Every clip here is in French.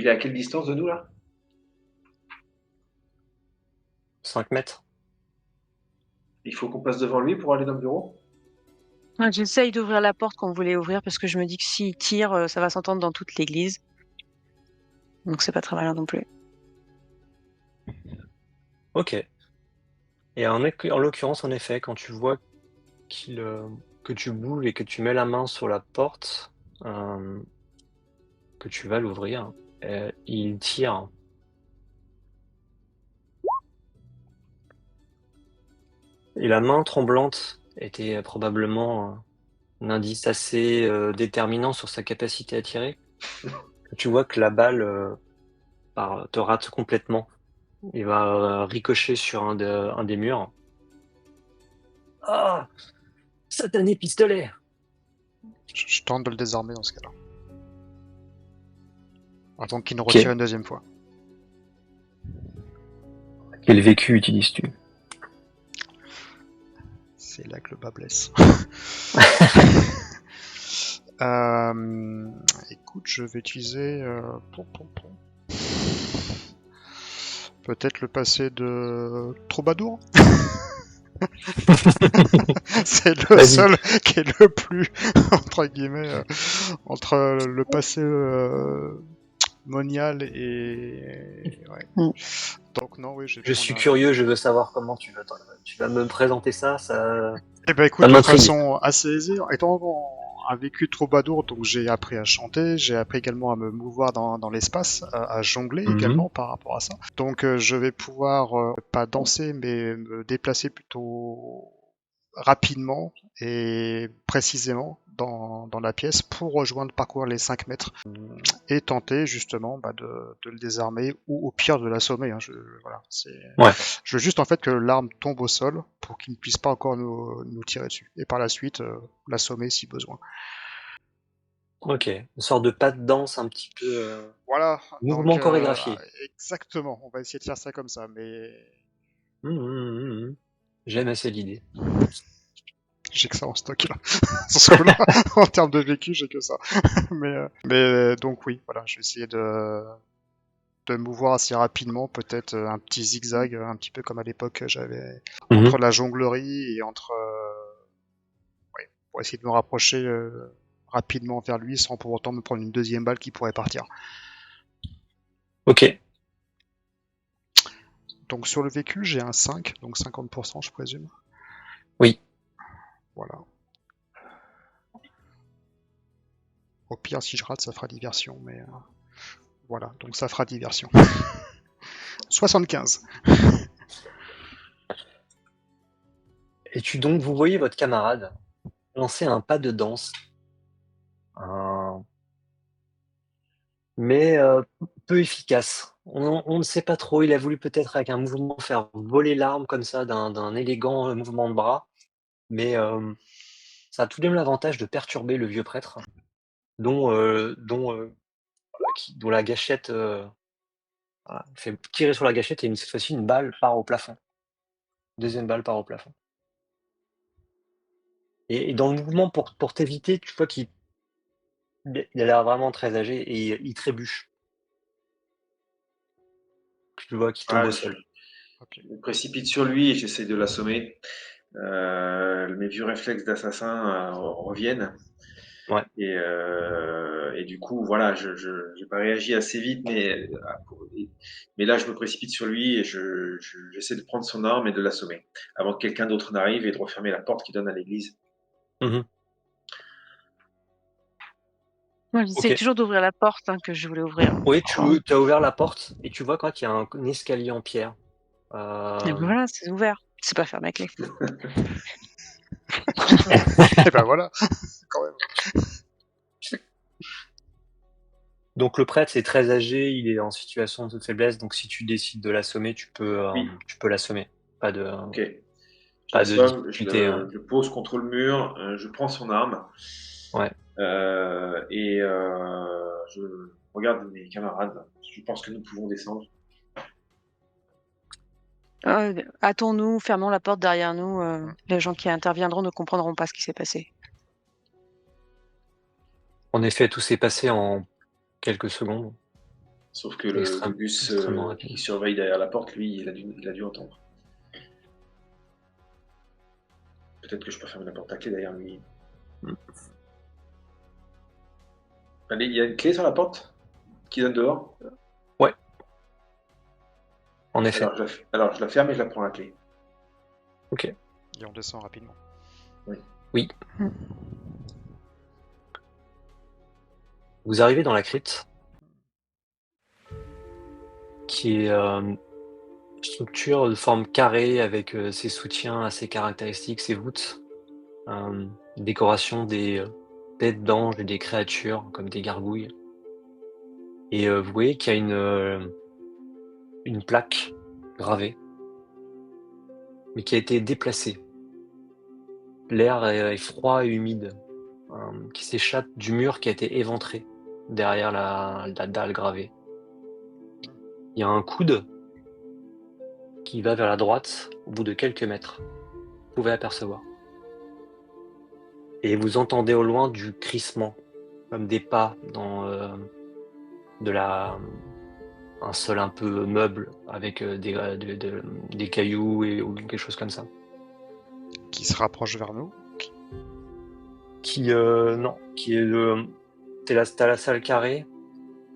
Il est à quelle distance de nous là? 5 mètres. Il faut qu'on passe devant lui pour aller dans le bureau? Ouais, j'essaye d'ouvrir la porte qu'on voulait ouvrir parce que je me dis que s'il tire, ça va s'entendre dans toute l'église. Donc c'est pas très malin non plus. Ok. Et en l'occurrence, en effet, quand tu vois que tu bouges et que tu mets la main sur la porte, que tu vas l'ouvrir, il tire. Et la main tremblante était probablement un indice assez déterminant sur sa capacité à tirer. Tu vois que la balle te rate complètement. Il va ricocher sur un des murs. Ah! Satané pistolet! Je tente de le désarmer dans ce cas-là. Attends qu'il ne Ok. retire une deuxième fois. Quel vécu utilises-tu? C'est là que le bas blesse. Écoute, je vais utiliser... peut-être le passé de troubadour. C'est le Vas-y. seul qui est le plus, entre guillemets, entre le passé monial et... Ouais. Mm. Donc non, oui, Je suis curieux, je veux savoir comment tu vas me présenter ça. Eh ben écoute, Ça de m'intrigue. façon assez aisée, étant un vécu troubadour, donc j'ai appris à chanter, j'ai appris également à me mouvoir dans l'espace, à jongler Mhm. également par rapport à ça. Donc je vais pouvoir pas danser, mais me déplacer plutôt rapidement et précisément dans la pièce pour rejoindre, parcourir les 5 mètres et tenter justement de le désarmer ou au pire de l'assommer. Hein. Voilà, Ouais. je veux juste en fait que l'arme tombe au sol pour qu'il ne puisse pas encore nous tirer dessus. Et par la suite, l'assommer si besoin. Ok. Une sorte de pas de danse un petit peu. Voilà, Mouvement donc chorégraphié. exactement, on va essayer de faire ça comme ça, mais J'aime assez l'idée. j'ai que ça en stock là. Sur ce coup-là, en termes de vécu, j'ai que ça. mais donc oui, voilà, je vais essayer de me mouvoir assez rapidement, peut-être un petit zigzag, un petit peu comme à l'époque j'avais entre la jonglerie et entre ouais, pour essayer de me rapprocher rapidement vers lui sans pour autant me prendre une deuxième balle qui pourrait partir. Ok. Donc sur le vécu, j'ai un 5, donc 50% je présume. Oui. Voilà. Au pire, si je rate, ça fera diversion, mais voilà, donc ça fera diversion. 75. Et vous voyez votre camarade lancer un pas de danse, mais peu efficace. On ne sait pas trop. Il a voulu peut-être avec un mouvement faire voler l'arme comme ça d'un élégant mouvement de bras, mais ça a tout de même l'avantage de perturber le vieux prêtre, dont la gâchette fait tirer sur la gâchette et cette fois-ci une balle part au plafond. Deuxième balle part au plafond. Et dans le mouvement pour t'éviter, tu vois qu'il a l'air vraiment très âgé et il trébuche. Tu vois qu'il tombe au sol. Je me précipite sur lui et j'essaie de l'assommer. Mes vieux réflexes d'assassin reviennent. Ouais. Et du coup, voilà, j'ai pas réagi assez vite, mais là, je me précipite sur lui et j'essaie de prendre son arme et de l'assommer avant que quelqu'un d'autre n'arrive et de refermer la porte qui donne à l'église. Moi, j'essaie toujours d'ouvrir la porte que je voulais ouvrir. Oui, tu as ouvert la porte et tu vois qu'il y a un escalier en pierre. Et voilà, c'est ouvert. C'est pas fermé avec les clés. Et ben voilà, quand même. Donc le prêtre est très âgé, il est en situation de faiblesse, donc si tu décides de l'assommer, tu peux l'assommer. Pas de difficulté. Je le pose contre le mur, je prends son arme. Ouais. Je regarde mes camarades. Je pense que nous pouvons descendre. Hâtons-nous, fermons la porte derrière nous. Les gens qui interviendront ne comprendront pas ce qui s'est passé. En effet, tout s'est passé en quelques secondes. Sauf que C'est le Gus extrêmement qui rapide. surveille derrière la porte, lui, il a dû entendre. Peut-être que je peux fermer la porte à clé derrière lui. Mm. Allez, il y a une clé sur la porte qui donne dehors. Ouais, en effet. Alors je la ferme et je la prends la clé. Ok. Et on descend rapidement. Oui. Mm. Vous arrivez dans la crypte, qui est une structure de forme carrée avec ses soutiens assez caractéristiques, ses voûtes, décoration des têtes d'anges et des créatures comme des gargouilles. Et vous voyez qu'il y a une plaque gravée, mais qui a été déplacée. L'air est froid et humide, qui s'échappe du mur qui a été éventré derrière la dalle gravée. Il y a un coude qui va vers la droite au bout de quelques mètres. Vous pouvez apercevoir. Et vous entendez au loin du crissement, comme des pas dans de la, un sol un peu meuble avec des cailloux ou quelque chose comme ça. Qui se rapproche vers nous. Non, qui est t'as la salle carrée,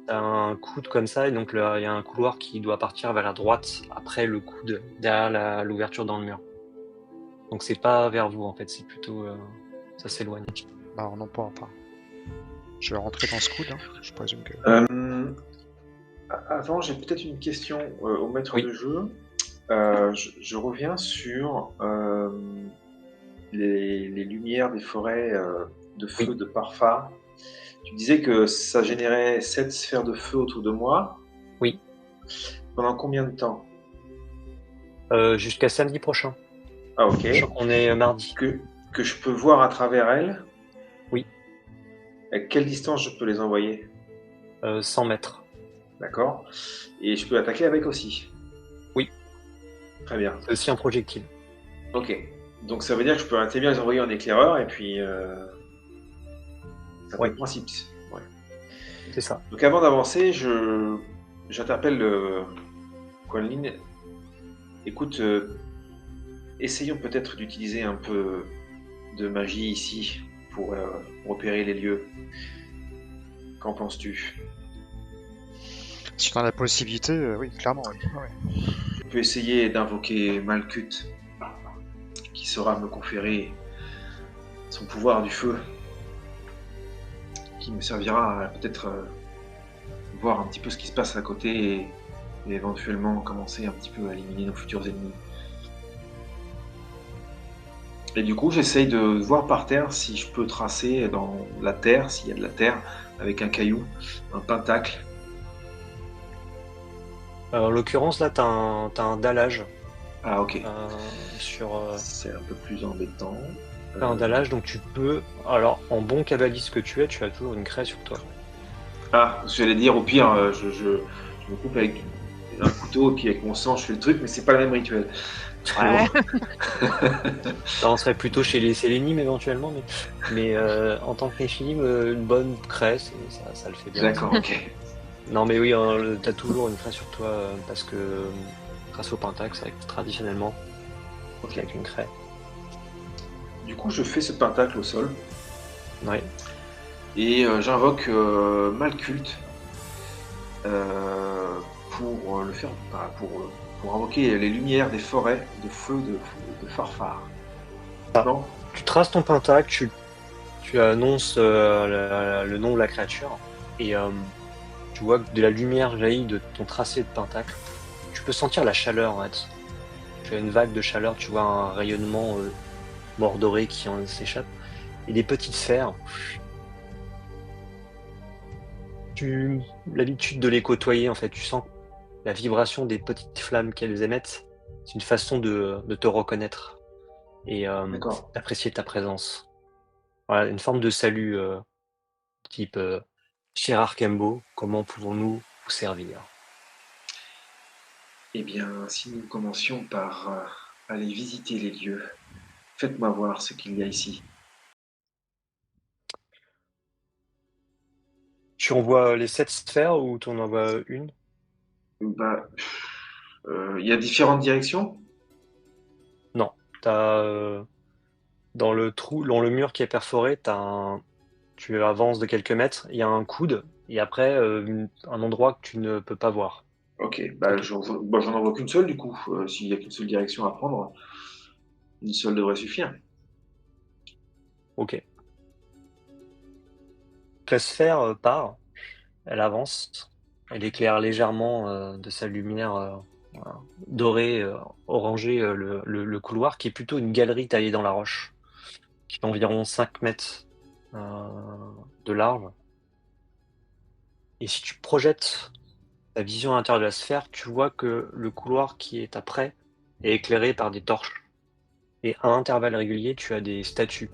t'as un coude comme ça, et donc il y a un couloir qui doit partir vers la droite après le coude, derrière l'ouverture dans le mur. Donc c'est pas vers vous en fait, c'est plutôt ça s'éloigne. Bah, non pas. Enfin, je vais rentrer dans ce coude. Hein. Je présume que. Avant, j'ai peut-être une question au maître Oui. de jeu. Je reviens sur les lumières des forêts de feu Oui. de Parfar. Tu disais que ça générait 7 sphères de feu autour de moi. Oui. Pendant combien de temps? Jusqu'à samedi prochain. Ah, ok. On est mardi. Que je peux voir à travers elles? Oui. À quelle distance je peux les envoyer? 100 mètres. D'accord. Et je peux attaquer avec aussi? Oui. Très bien. C'est aussi un projectile. Ok. Donc ça veut dire que je peux assez bien les envoyer en éclaireur et puis... c'est un peu le principe. Ouais. C'est ça. Donc avant d'avancer, j'interpelle Quenlin. Écoute, essayons peut-être d'utiliser un peu de magie ici pour repérer les lieux. Qu'en penses-tu? Si tu as la possibilité, oui, clairement. Oui. Ouais. Je peux essayer d'invoquer Malkut, qui saura me conférer son pouvoir du feu, qui me servira à peut-être voir un petit peu ce qui se passe à côté et éventuellement commencer un petit peu à éliminer nos futurs ennemis. Et du coup, j'essaye de voir par terre si je peux tracer dans la terre, s'il y a de la terre, avec un caillou, un pentacle. En l'occurrence, là, t'as un dallage Ah, ok. sur C'est un peu plus embêtant. t'as un dallage, donc tu peux. Alors, en bon cabaliste que tu es, tu as toujours une craie sur toi. Ah, j'allais dire, au pire, je me coupe avec un couteau et puis avec mon sang, je fais le truc, mais c'est pas le même rituel. Ouais. Ça, on serait plutôt chez les Sélénimes éventuellement, mais en tant que Néphilim, une bonne craie, ça le fait bien. D'accord, ok. Non, mais oui, hein, t'as toujours une craie sur toi parce que grâce au pentacle, c'est vrai que traditionnellement, Ok. avec une craie. Du coup, je fais ce pentacle au sol Ouais. et j'invoque Malkuth pour le faire, pour invoquer les lumières des forêts de feu de Farfar. Non? Tu traces ton pentacle, tu annonces le nom de la créature et tu vois que de la lumière jaillit de ton tracé de pentacle. Tu peux sentir la chaleur en fait. Tu as une vague de chaleur, tu vois un rayonnement bord doré qui en s'échappe et des petites sphères. Tu l'habitude de les côtoyer en fait, tu sens la vibration des petites flammes qu'elles émettent. C'est une façon de te reconnaître et D'accord. d'apprécier ta présence. Voilà, une forme de salut type cher Arkembo, comment pouvons-nous vous servir? Eh bien, si nous commencions par aller visiter les lieux, faites-moi voir ce qu'il y a ici. Tu envoies les 7 sphères ou tu en envoies une? Bah, il y a différentes directions? Non. T'as, dans le trou, dans le mur qui est perforé, tu avances de quelques mètres, il y a un coude, et après, un endroit que tu ne peux pas voir. Ok, C'est bah, tout. j'en envoie qu'une seule du coup. S'il y a qu'une seule direction à prendre, une seule devrait suffire. Ok. La sphère part, elle avance, elle éclaire légèrement de sa lumière voilà, dorée, orangée, le couloir, qui est plutôt une galerie taillée dans la roche, qui fait environ 5 mètres de large. Et si tu projettes ta vision à l'intérieur de la sphère, tu vois que le couloir qui est après est éclairé par des torches. Et à intervalles réguliers, tu as des statues.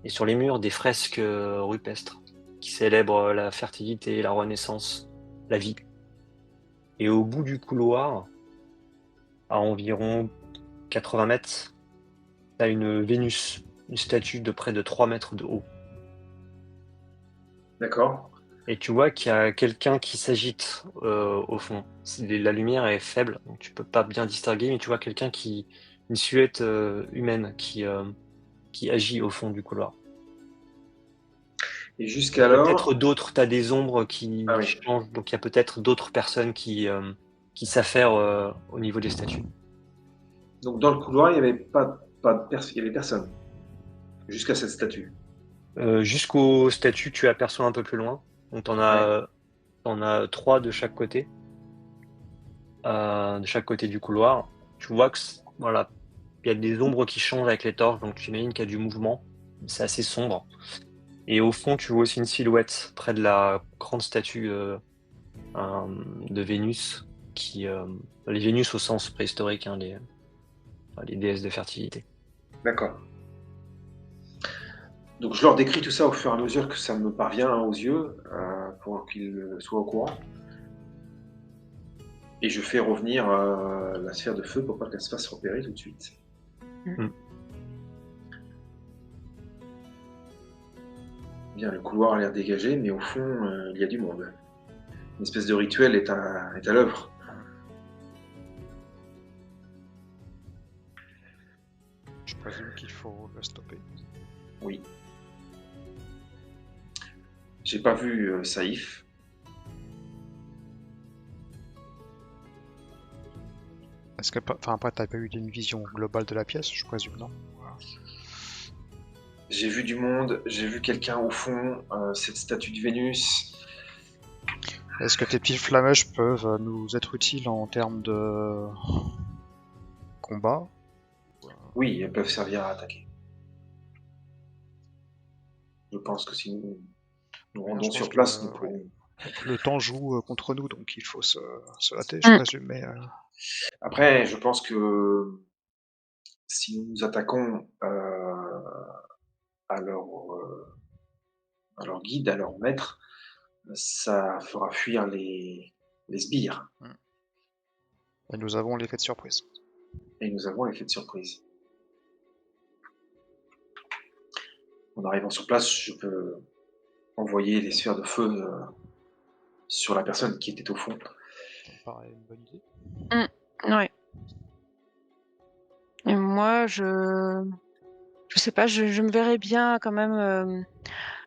Et sur les murs, des fresques rupestres qui célèbrent la fertilité, la renaissance, la vie. Et au bout du couloir, à environ 80 mètres, tu as une Vénus, une statue de près de 3 mètres de haut. D'accord. Et tu vois qu'il y a quelqu'un qui s'agite au fond. La lumière est faible, donc tu peux pas bien distinguer, mais tu vois quelqu'un une silhouette humaine qui agit au fond du couloir. Et Peut-être jusqu'alors, d'autres, tu as des ombres ah qui oui. changent, donc il y a peut-être d'autres personnes qui s'affairent au niveau des statues. Donc dans le couloir, il y avait il y avait personne jusqu'à cette statue. Jusqu'aux statues, tu aperçois un peu plus loin. Donc Ouais. t'en as 3 de chaque côté du couloir. Tu vois que voilà, il y a des ombres qui changent avec les torches, donc tu imagines qu'il y a du mouvement. C'est assez sombre. Et au fond, tu vois aussi une silhouette près de la grande statue de Vénus, les Vénus au sens préhistorique, hein, les déesses de fertilité. D'accord. Donc je leur décris tout ça au fur et à mesure que ça me parvient aux yeux, pour qu'ils soient au courant. Et je fais revenir la sphère de feu pour pas qu'elle se fasse repérer tout de suite. Mm. Bien, le couloir a l'air dégagé, mais au fond, il y a du monde. Une espèce de rituel est à l'œuvre. Je présume qu'il faut le stopper. Oui. J'ai pas vu Saïf. Est-ce que, enfin, après, t'as pas eu une vision globale de la pièce, je présume, non? J'ai vu du monde, j'ai vu quelqu'un au fond, cette statue de Vénus. Est-ce que tes petites flamèches peuvent nous être utiles en termes de combat? Oui, elles peuvent servir à attaquer. Je pense que si nous Oui, non, rendons je pense sur que place, nous ouais. pourrons. Le temps joue contre nous, donc il faut se hâter, je présume. Mais Après, je pense que si nous nous attaquons à à leur guide, à leur maître, ça fera fuir les sbires. et nous avons l'effet de surprise. Et nous avons l'effet de surprise. En arrivant sur place, je peux envoyer les sphères de feu sur la personne qui était au fond. Ça me paraît une bonne idée. Ouais. Et moi, je sais pas, je me verrais bien quand même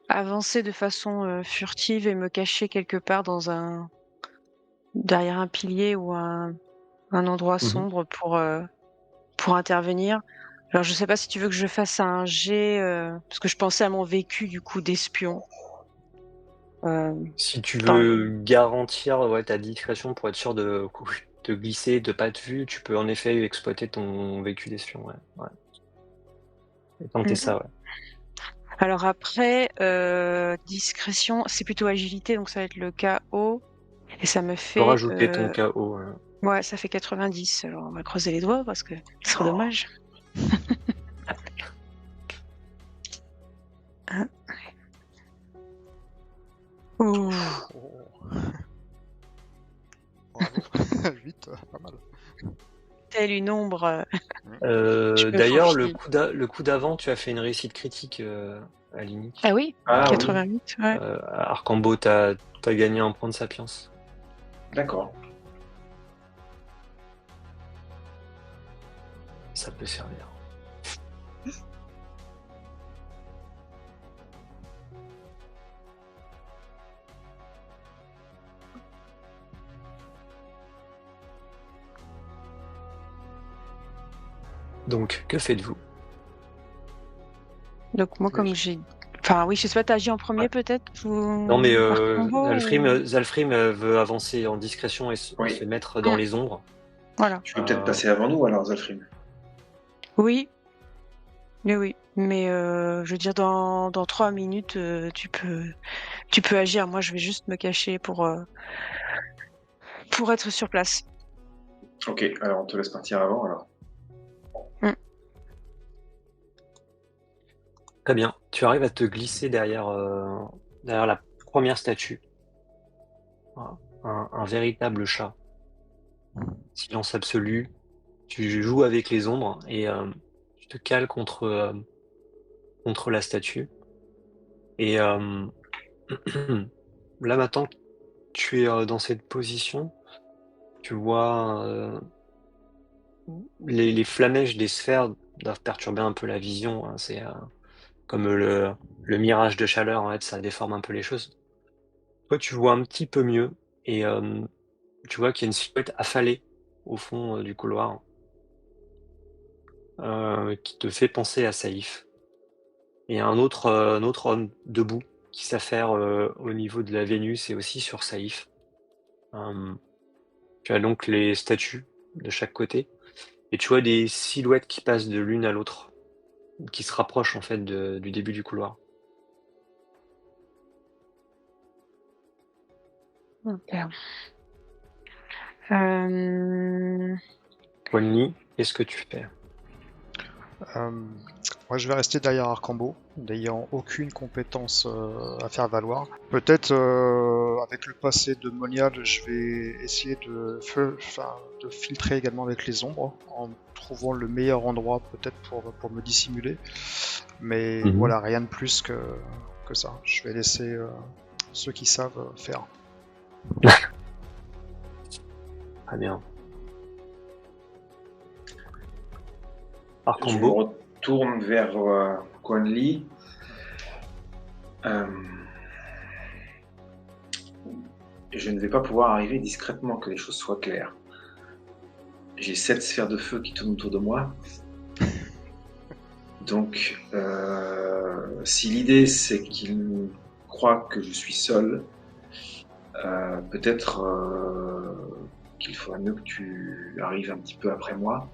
avancer de façon furtive et me cacher quelque part derrière un pilier ou un endroit Mhm. sombre pour intervenir. Alors, je sais pas si tu veux que je fasse un jet, parce que je pensais à mon vécu du coup d'espion. Si tu Dans veux garantir ouais, ta discrétion pour être sûr de glisser, de pas être vu, tu peux en effet exploiter ton vécu d'espion. Ouais. Ouais. Et tenter ça, ouais. Alors après, discrétion, c'est plutôt agilité, donc ça va être le KO. Et ça me Tu peux fait... rajouter ton KO. Ouais, ça fait 90. Alors on va creuser les doigts parce que ce serait dommage. Hein. Oh. Oh. Bravo. 8, pas mal. Telle une ombre, je me D'ailleurs, faufile. le coup d'avant, tu as fait une réussite critique Alini. Ah oui, Ah oui, 88, ouais. Arcambo, t'as gagné un point de sapience. d'accord. Ça peut servir. Donc, que faites-vous? Donc moi, comme j'ai... Enfin oui, je sais pas, t'as agi en premier Ouais. peut-être ou... Non, mais Arcambo, ou- Zalfrim veut avancer en discrétion et se Oui. mettre dans les ombres. Voilà. Tu veux peut-être passer avant nous alors, Zalfrim? Oui, oui. Mais je veux dire, dans 3 minutes, tu peux agir. Moi, je vais juste me cacher pour être sur place. Ok, alors on te laisse partir avant alors. Très bien. Tu arrives à te glisser derrière la première statue. Voilà. Un véritable chat. Silence absolu. Tu joues avec les ombres et tu te cales contre la statue. Et là maintenant que tu es dans cette position, tu vois les flamèches des sphères doivent perturber un peu la vision, hein. C'est comme le mirage de chaleur, en fait, ça déforme un peu les choses. Toi, tu vois un petit peu mieux et tu vois qu'il y a une silhouette affalée au fond du couloir qui te fait penser à Saïf. Et un autre homme debout qui s'affaire au niveau de la Vénus et aussi sur Saïf. Tu as donc les statues de chaque côté et tu vois des silhouettes qui passent de l'une à l'autre, qui se rapprochent en fait du début du couloir. Ok. Euh, Conny, qu'est-ce que tu fais? Moi, je vais rester derrière Arcambo, n'ayant aucune compétence à faire valoir. Peut-être avec le passé de Monial, je vais essayer de filtrer également avec les ombres, en trouvant le meilleur endroit peut-être pour me dissimuler. Mais Mhm. voilà, rien de plus que ça. Je vais laisser ceux qui savent faire. Très bien. Je me Arcambo, retourne vers Quan Li. Je ne vais pas pouvoir arriver discrètement, que les choses soient claires. J'ai 7 sphères de feu qui tournent autour de moi. Donc, si l'idée c'est qu'il croit que je suis seul, peut-être qu'il faudrait mieux que tu arrives un petit peu après moi.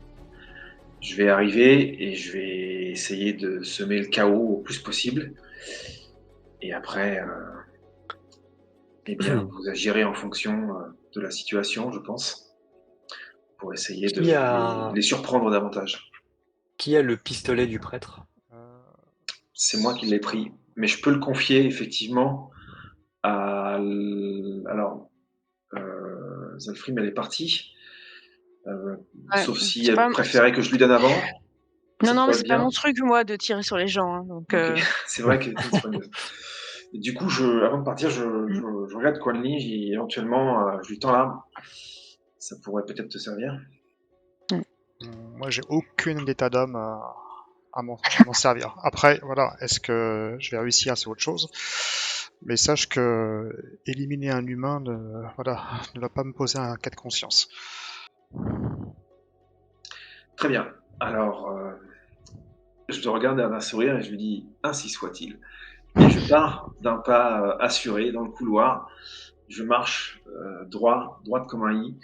Je vais arriver et je vais essayer de semer le chaos au plus possible. Et après, eh bien, vous agirez en fonction de la situation, je pense, pour essayer de les surprendre davantage. qui a le pistolet du prêtre? C'est moi qui l'ai pris, mais je peux le confier effectivement à... Alors, Zalfrim, elle est partie, ouais, sauf si c'est elle pas... préférait que je lui donne avant. Non, Ça mais pourrait c'est être pas bien. mon truc, moi, de tirer sur les gens. Hein, donc, Ok, c'est vrai qu'elle est une soigneuse. Et du coup, avant de partir, je regarde Quan Li, éventuellement, je lui tends l'arme. Ça pourrait peut-être te servir. Moi, j'ai aucune état d'âme à m'en servir. Après, voilà, est-ce que je vais réussir, c'est autre chose. Mais sache que éliminer un humain ne va pas me poser un cas de conscience. Très bien. Alors, je te regarde d'un sourire et je lui dis ainsi soit-il. Et je pars d'un pas assuré dans le couloir. Je marche droite comme un i,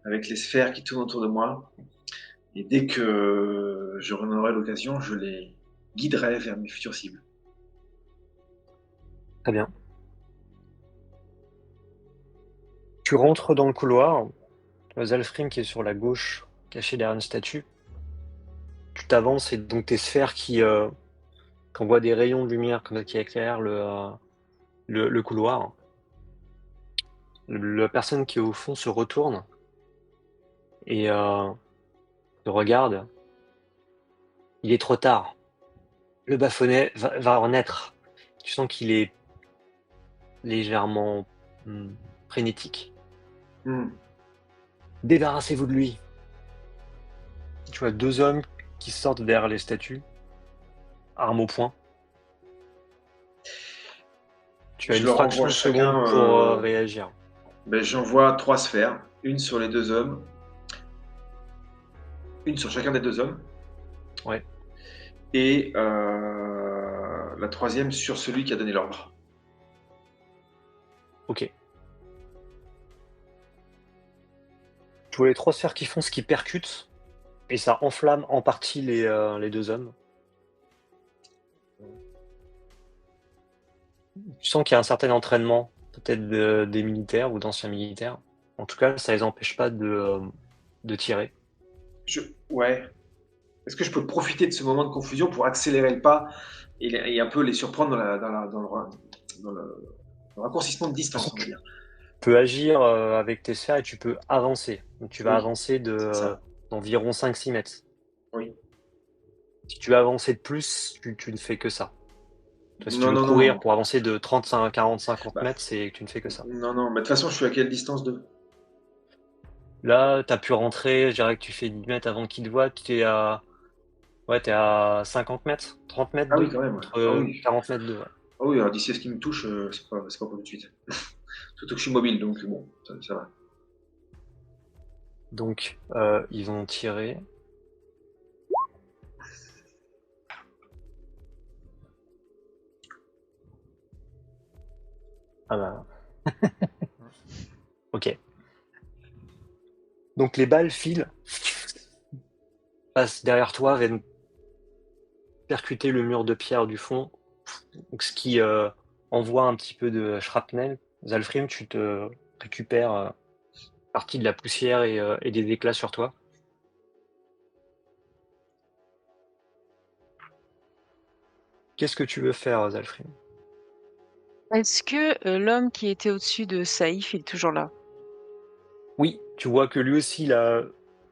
avec les sphères qui tournent autour de moi. Et dès que je en aurai l'occasion, je les guiderai vers mes futures cibles. Très bien. Tu rentres dans le couloir. Zalfrim qui est sur la gauche, caché derrière une statue. Tu t'avances et donc tes sphères qui envoient des rayons de lumière comme ça, qui éclairent le couloir. La personne qui est au fond se retourne et te regarde. Il est trop tard. Le baffonnet va renaître. Tu sens qu'il est légèrement frénétique. Débarrassez-vous de lui. Tu vois 2 hommes qui sortent vers les statues, armes au poing. Tu as Je une leur fraction envoie de seconde chacun, pour réagir. j'envoie 3 sphères, une sur les 2 hommes, une sur chacun des 2 hommes. Ouais. Et la 3e sur celui qui a donné l'ordre. Ok. Tu vois les 3 sphères qui font ce qui percute, et ça enflamme en partie les 2 hommes. Tu sens qu'il y a un certain entraînement, peut-être des militaires ou d'anciens militaires. En tout cas, ça les empêche pas de tirer. Ouais. Est-ce que je peux profiter de ce moment de confusion pour accélérer le pas et un peu les surprendre dans le raccourcissement de distance, on va dire. Tu peux agir avec tes sphères et tu peux avancer. Donc tu vas Oui, avancer c'est ça. d'environ 5-6 mètres. Oui. Si tu veux avancer de plus, tu ne fais que ça. Toi, si tu Non, veux non, non, courir non. pour avancer de 35, 40, 50 Bah, mètres, c'est que tu ne fais que ça. Non, non, mais de toute façon, je suis à quelle distance d'eux? Là, tu as pu rentrer, je dirais que tu fais 10 mètres avant qu'ils te voient, tu es à... Ouais, t'es à 50 mètres, 30 mètres Ah oui, d'eux, quand même. Ouais. Ah entre oui. 40 mètres d'eux, ouais. Ah oui, alors d'ici à ce qui me touche, c'est pas pour tout de suite. Surtout que je suis mobile, donc bon, ça va. Donc, ils vont tirer. Ah bah. Ok. Donc les balles filent, passent derrière toi, viennent percuter le mur de pierre du fond, donc ce qui envoie un petit peu de shrapnel. Zalfrim, tu te récupères partie de la poussière et des éclats sur toi. Qu'est-ce que tu veux faire, Zalfrim? Est-ce que l'homme qui était au-dessus de Saïf est toujours là? Oui, tu vois que lui aussi, il a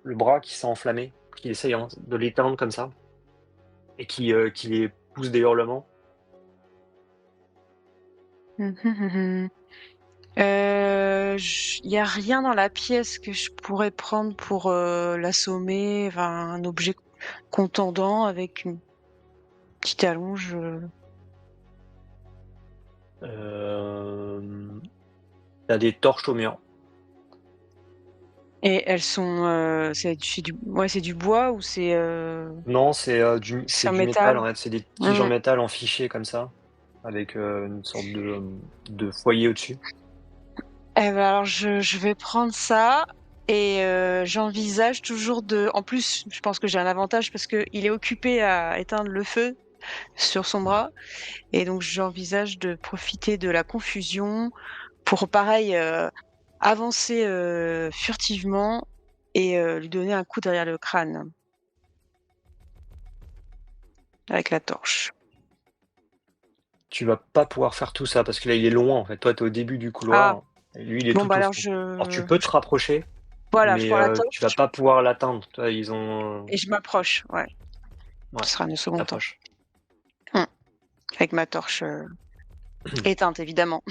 le bras qui s'est enflammé, qu'il essaye de l'éteindre comme ça, et qui les pousse des hurlements. Il y a rien dans la pièce que je pourrais prendre pour l'assommer, enfin, un objet contondant avec une petite allonge. T'as des torches au mur. Et elles sont, c'est du bois ou c'est Non, c'est en du métal, métal? en fait. C'est des tiges en Mmh. métal en fichier comme ça, avec une sorte de foyer au-dessus. Eh ben alors je vais prendre ça et j'envisage toujours de. En plus, je pense que j'ai un avantage parce que il est occupé à éteindre le feu sur son bras et donc j'envisage de profiter de la confusion pour pareil avancer furtivement et lui donner un coup derrière le crâne avec la torche. Tu vas pas pouvoir faire tout ça parce que là, il est loin, en fait. Toi, t'es au début du Ah couloir, et lui, il est bon tout bah au alors fond. Alors, tu peux te rapprocher, voilà, je mais prends la tu vas torche pas pouvoir l'atteindre. Toi, ils ont... et je m'approche, ouais. Ouais, Ce sera un second temps. t'approches. Avec ma torche éteinte évidemment.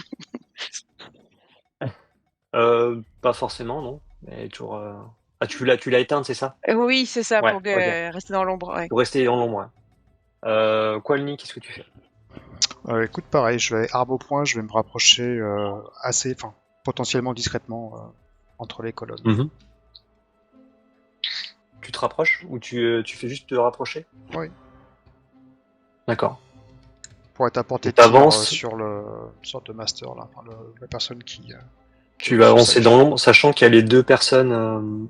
Pas forcément, non. Mais toujours... Ah, tu l'as éteinte, c'est ça? Oui, c'est ça, Ouais, pour ok. rester dans l'ombre. Ouais. Pour rester dans l'ombre, ouais. Qualny, qu'est-ce que tu fais? Écoute, pareil, je vais arme au point, je vais me rapprocher potentiellement discrètement entre les colonnes. Tu te rapproches ou tu fais juste te rapprocher? Oui. D'accord. Pour être à portée de T'avances. tir sur le sorte de master là, enfin, la personne qui. Tu vas avancer dans l'ombre, sachant qu'il y a les 2 personnes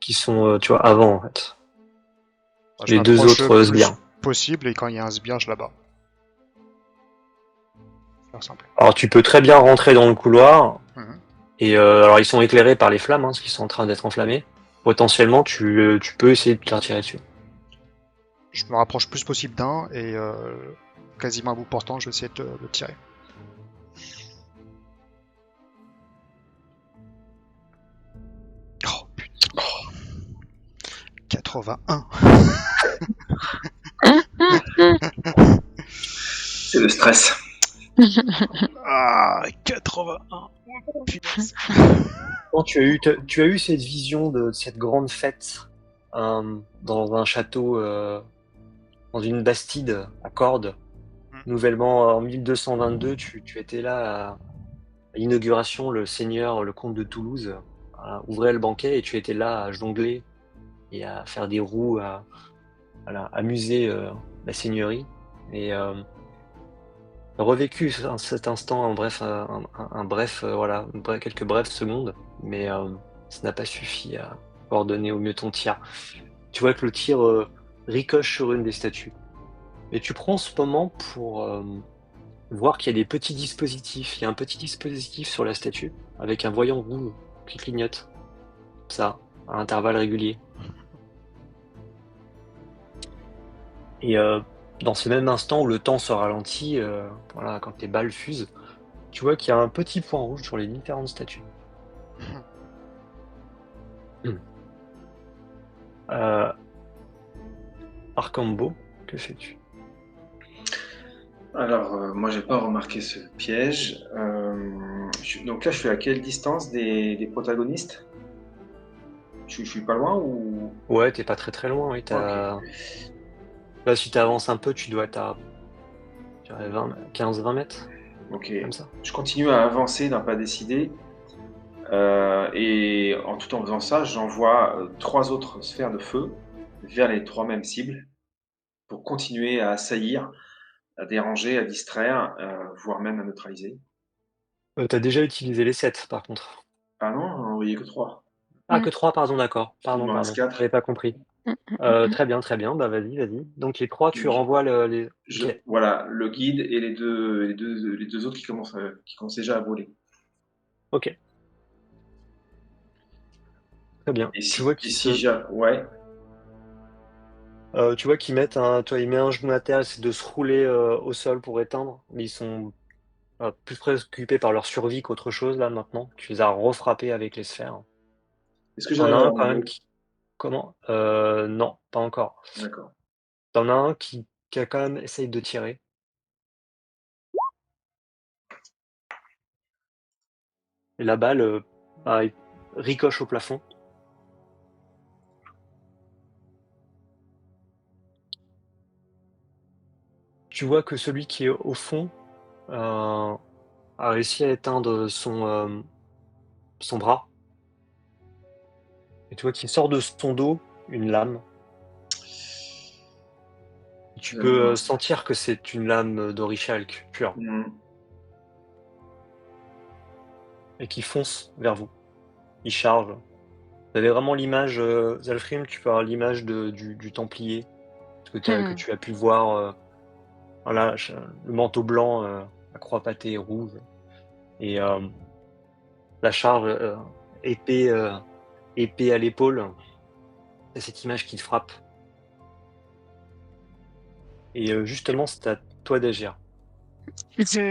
qui sont, tu vois, avant en fait. Je Les 2 m'approche autres le plus sbires. possible et quand il y a un sbire, je l'abats. Faire simple. Alors tu peux très bien rentrer dans le couloir, Mhm. et alors ils sont éclairés par les flammes, parce qu'ils sont en train d'être enflammés. Potentiellement, tu peux essayer de leur tirer dessus. Je me rapproche le plus possible d'un et quasiment à bout portant, je vais essayer de le tirer. Oh putain. 81. C'est le stress. Ah, 81. Oh, punaise. Quand tu as eu cette vision de cette grande fête dans un château, dans une bastide à cordes, nouvellement en 1222, tu étais là à l'inauguration, le seigneur, le comte de Toulouse, ouvrait le banquet et tu étais là à jongler et à faire des roues, à voilà, amuser la seigneurie. Et revécu cet instant, un bref, voilà, quelques brèves secondes, mais ça n'a pas suffi à coordonner au mieux ton tir. Tu vois que le tir ricoche sur une des statues. Et tu prends ce moment pour voir qu'il y a des petits dispositifs. Il y a un petit dispositif sur la statue avec un voyant rouge qui clignote. Ça, à intervalles réguliers. Et dans ce même instant où le temps se ralentit, voilà, quand les balles fusent, tu vois qu'il y a un petit point rouge sur les différentes statues. Arcambo, que fais-tu? Alors, moi, j'ai pas remarqué ce piège. Donc là, je suis à quelle distance des protagonistes? Je suis pas loin ou... Ouais, t'es pas très loin, oui. Ok. Là, si t'avances un peu, tu dois être à 15-20 mètres, Ok. comme ça. Je continue à avancer d'un pas décidé. Et tout en faisant ça, j'envoie 3 autres sphères de feu vers les 3 mêmes cibles pour continuer à assaillir, à déranger, à distraire, voire même à neutraliser. T'as déjà utilisé les 7, par contre. Ah non, j'en ai envoyé que 3. Ah, que 3, pardon, d'accord. Il m'en reste Pardon. 4. J'avais pas compris. Très bien, bah vas-y. Donc les 3, tu renvoies les... Ok, Voilà, le guide et les deux autres qui commencent déjà à voler. ok. Très bien. Et Tu vois si, et qu'ils si se... j'ai... Ouais, Tu vois qu'ils mettent il met un genou à terre, essaie de se rouler au sol pour éteindre. Mais ils sont plus préoccupés par leur survie qu'autre chose là maintenant. Tu les as refrappés avec les sphères. est-ce que T'en j'arrive as à un avoir quand mon même mot? qui... Comment? Non, pas encore. D'accord. T'en as un qui a quand même essayé de tirer. Et la balle pareil, ricoche au plafond. Tu vois que celui qui est au fond a réussi à éteindre son bras. Et tu vois qu'il sort de son dos une lame. Tu peux Euh, sentir que c'est une lame d'orichalque pure hmm. et qui fonce vers vous. Il charge. Vous avez vraiment l'image, Zalfrim, tu peux avoir l'image du Templier que tu as pu voir. Voilà, le manteau blanc, la croix pattée rouge et la charge épée, épée à l'épaule. C'est cette image qui te frappe. Et justement, c'est à toi d'agir.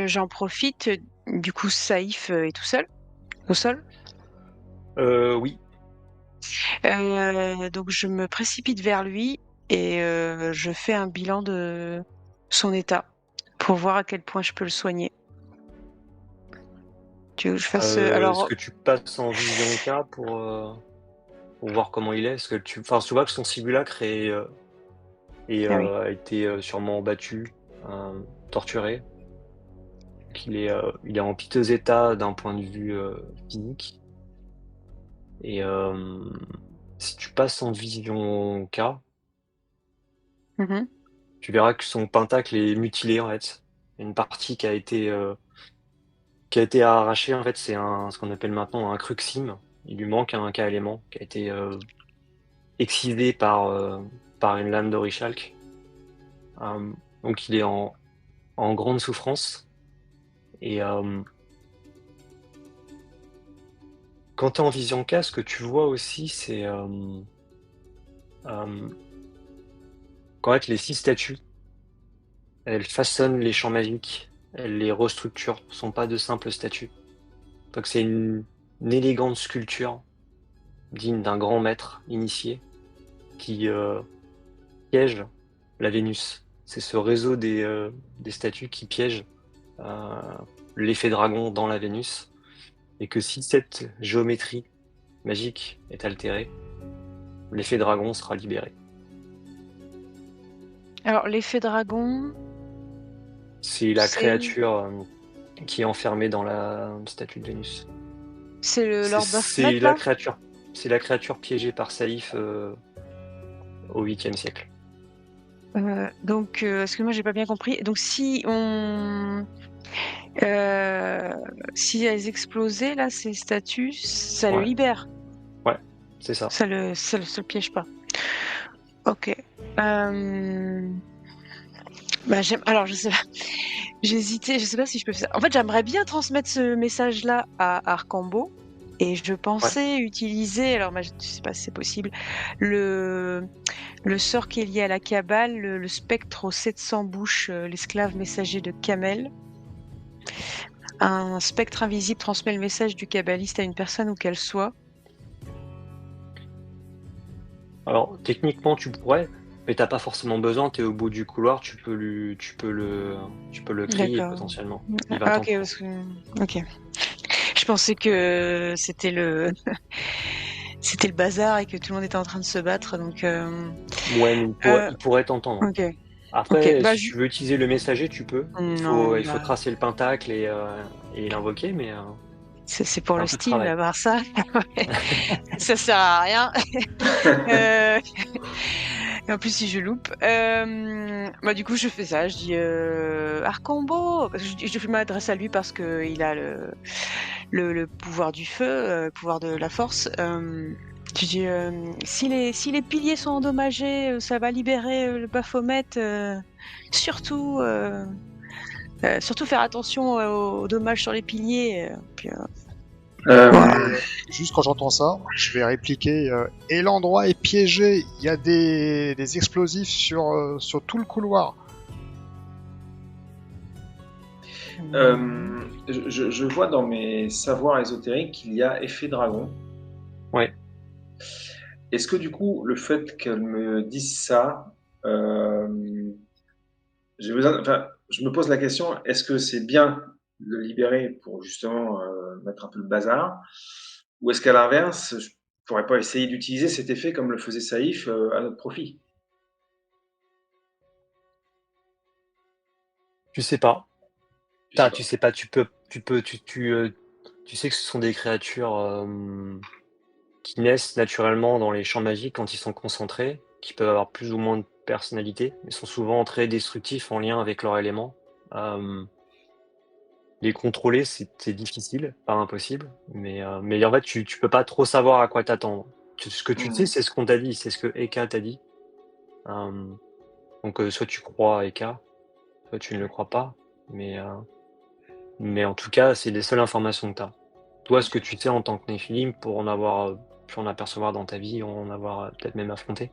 J'en profite, du coup, Saïf est tout seul, au sol. Oui. Donc je me précipite vers lui et je fais un bilan de son état pour voir à quel point je peux le soigner. Tu veux que je fasse Est-ce alors que tu passes en vision K pour voir comment il est? Est-ce que enfin, tu vois que son simulacre ah oui. a été sûrement battu, torturé. Donc il est en piteux état d'un point de vue physique. Et si tu passes en vision K, Mmh. tu verras que son pentacle est mutilé en fait. Il y a une partie qui a été arrachée en fait, c'est ce qu'on appelle maintenant un cruxime. Il lui manque un K-élément qui a été excisé par une lame d'orichalque. Donc il est en grande souffrance. Et quand tu es en vision K, ce que tu vois aussi, c'est qu'en fait les 6 statues, elles façonnent les champs magiques, elles les restructurent, ce sont pas de simples statues. Donc c'est une élégante sculpture digne d'un grand maître initié qui piège la Vénus. C'est ce réseau des statues qui piège l'effet dragon dans la Vénus, et que si cette géométrie magique est altérée, l'effet dragon sera libéré. Alors, l'effet dragon, C'est la c'est créature qui est enfermée dans la statue de Vénus. c'est le Lord C'est Baphomet, là? la créature piégée par Saïf au 8e siècle. Donc, excuse-moi, j'ai pas bien compris. Donc, si elles explosaient, là, ces statues, ça le Ouais. libère. Ouais, c'est ça. Ça le piège pas. Ok. Alors, je sais pas. J'hésitais, je sais pas si je peux faire ça. En fait, j'aimerais bien transmettre ce message-là à Arcambo. Et je pensais utiliser, alors je sais pas si c'est possible, le sort qui est lié à la Kabbale, le spectre aux 700 bouches, l'esclave messager de Kamel. Un spectre invisible transmet le message du kabbaliste à une personne où qu'elle soit. Alors, techniquement, tu pourrais, mais t'as pas forcément besoin, t'es au bout du couloir, tu peux le crier D'accord. potentiellement. Il va Ah, ok, t'entendre. ok. Je pensais que c'était le c'était le bazar et que tout le monde était en train de se battre, donc Ouais, mais il pourrait t'entendre. ok. Après, Bah, si tu veux utiliser le messager, tu peux. Il non, faut tracer le pentacle et l'invoquer, mais c'est pour c'est un le peu de style, travail. à part ça. Ça sert à rien. Euh, Et en plus, si je loupe, bah du coup, je fais ça. Je dis Arcambo, parce que je m'adresse à lui parce que il a le pouvoir du feu, le pouvoir de la force. Je dis si les piliers sont endommagés, ça va libérer le Baphomet. Surtout, surtout faire attention aux dommages sur les piliers. Puis, voilà. Juste quand j'entends ça, je vais répliquer et l'endroit est piégé, il y a des explosifs sur tout le couloir. Je vois dans mes savoirs ésotériques qu'il y a effet dragon. Ouais. Est-ce que du coup, le fait qu'elle me dise ça, je me pose la question, est-ce que c'est bien de le libérer pour justement mettre un peu le bazar, ou est-ce qu'à l'inverse, je pourrais pas essayer d'utiliser cet effet comme le faisait Saïf à notre profit? Tu sais pas. Je sais Tu pas. sais pas, tu sais que ce sont des créatures qui naissent naturellement dans les champs magiques quand ils sont concentrés, qui peuvent avoir plus ou moins de personnalité, mais sont souvent très destructifs en lien avec leur élément. Les contrôler, c'est difficile, pas impossible, mais en fait, tu peux pas trop savoir à quoi t'attendre. Ce que tu sais, c'est ce qu'on t'a dit, c'est ce que Eka t'a dit. Donc soit tu crois à Eka, soit tu ne le crois pas, mais en tout cas, c'est les seules informations que tu as. Toi, ce que tu sais en tant que Néphilim, pour en avoir pu en apercevoir dans ta vie, en avoir peut-être même affronté,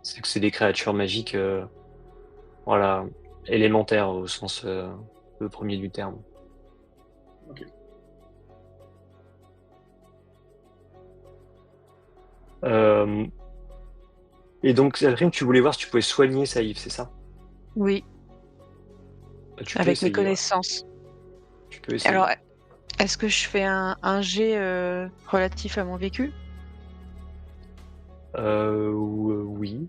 c'est que c'est des créatures magiques, voilà, élémentaires au sens le premier du terme. Ok. Et donc, Catherine, tu voulais voir si tu pouvais soigner Saïf, c'est ça? Oui, Tu peux avec mes essayer, ouais. connaissances. Tu peux essayer. Alors, est-ce que je fais un jet relatif à mon vécu? Oui.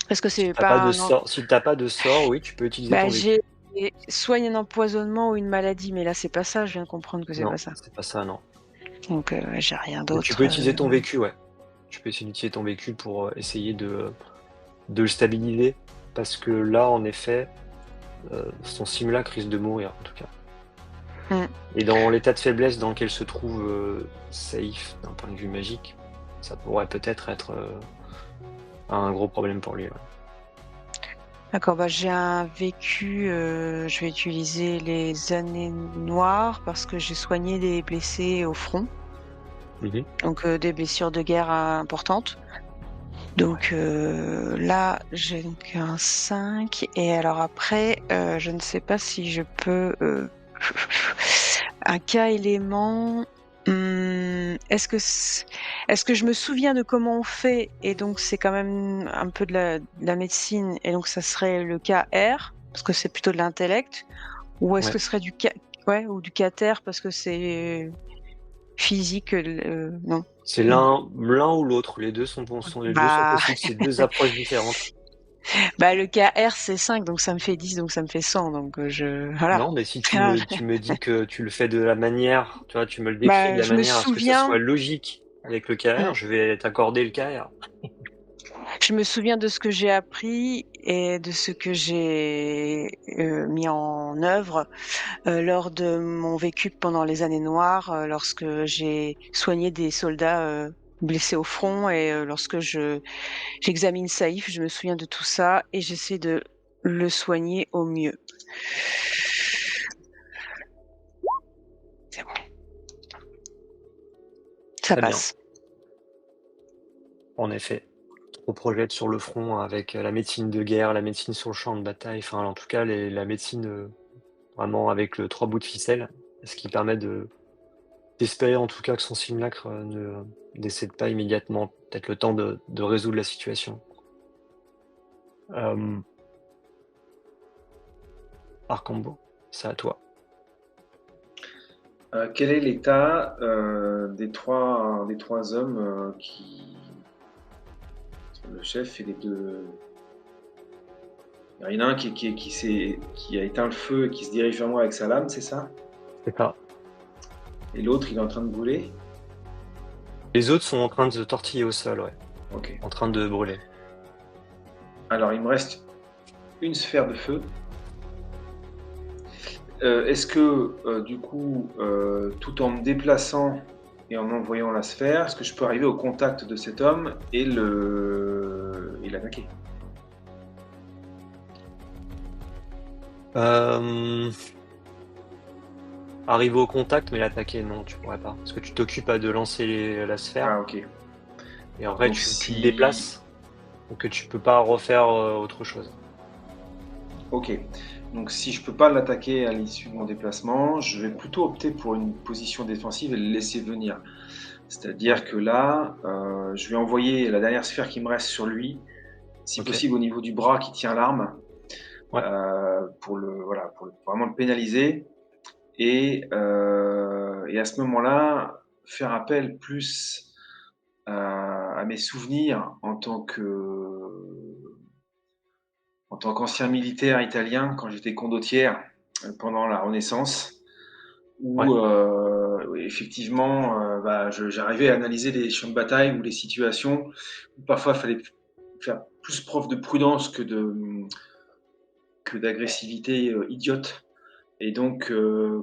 Parce que Si c'est t'as pas pas de sort, si t'as pas de sort, oui, tu peux utiliser ton vécu. j'ai soigne un empoisonnement ou une maladie, mais là c'est pas ça, je viens de comprendre que c'est Non, pas ça. c'est pas ça, non. Donc j'ai rien Mais d'autre. tu peux utiliser ton vécu, ouais. Tu peux essayer d'utiliser ton vécu pour essayer de le stabiliser, parce que là, en effet, son simulacre risque de mourir, en tout cas. Et dans l'état de faiblesse dans lequel se trouve Saïf, d'un point de vue magique, ça pourrait peut-être être un gros problème pour lui. Ouais. D'accord, bah j'ai un vécu, je vais utiliser les années noires parce que j'ai soigné des blessés au front. Donc des blessures de guerre importantes. Donc là, j'ai donc un 5. Et alors après, je ne sais pas si je peux... un cas élément... Est-ce que je me souviens de comment on fait et donc c'est quand même un peu de la médecine et donc ça serait le cas R parce que c'est plutôt de l'intellect, Ou est-ce Ouais. que ce serait ouais, ou du cater parce que c'est physique, non. C'est Non. l'un ou l'autre. Les deux sont Bah, possibles. C'est deux approches différentes. bah le KR c'est 5, donc ça me fait 10, donc ça me fait 100, donc voilà. Non, mais si Ah, tu me dis que tu le fais de la manière, tu vois, tu me le décris de bah, la je me manière à ce que ça souviens, soit logique avec le KR, je vais t'accorder le KR. je me souviens de ce que j'ai appris et de ce que j'ai mis en œuvre lors de mon vécu pendant les années noires, lorsque j'ai soigné des soldats blessés au front et lorsque j'examine Saïf, je me souviens de tout ça et j'essaie de le soigner au mieux. C'est bon, ça Très bien. passe. En effet, on projette sur le front avec la médecine de guerre, la médecine sur le champ de bataille, enfin en tout cas la médecine vraiment avec le 3 bouts de ficelle, ce qui permet d'espérer en tout cas que son simulacre ne décède pas immédiatement, peut-être le temps de résoudre la situation. Arcambo, c'est à toi. Quel est l'état des trois hommes qui... Le chef et les deux... Il y en a un qui a éteint le feu et qui se dirige vers moi avec sa lame, c'est ça? C'est ça. Et l'autre, il est en train de brûler? Les autres sont en train de se tortiller au sol, ouais, Ok. en train de brûler. Alors, il me reste une sphère de feu. Est-ce que, du coup, tout en me déplaçant et en envoyant la sphère, est-ce que je peux arriver au contact de cet homme et l'attaquer? Arriver au contact, mais l'attaquer, non, tu pourrais pas. Parce que tu t'occupes de lancer la sphère, Ah, ok. et après Donc, tu si... te déplaces, donc tu peux pas refaire autre chose. Ok. Donc, si je peux pas l'attaquer à l'issue de mon déplacement, je vais plutôt opter pour une position défensive et le laisser venir. C'est-à-dire que là, je vais envoyer la dernière sphère qui me reste sur lui, si Ok. possible au niveau du bras qui tient l'arme, Ouais. pour vraiment le pénaliser. Et à ce moment-là, faire appel plus à mes souvenirs en tant qu'ancien militaire italien quand j'étais condottière pendant la Renaissance, Ouais. où effectivement j'arrivais à analyser les champs de bataille ou les situations où parfois il fallait faire plus preuve de prudence que d'agressivité idiote. Et donc,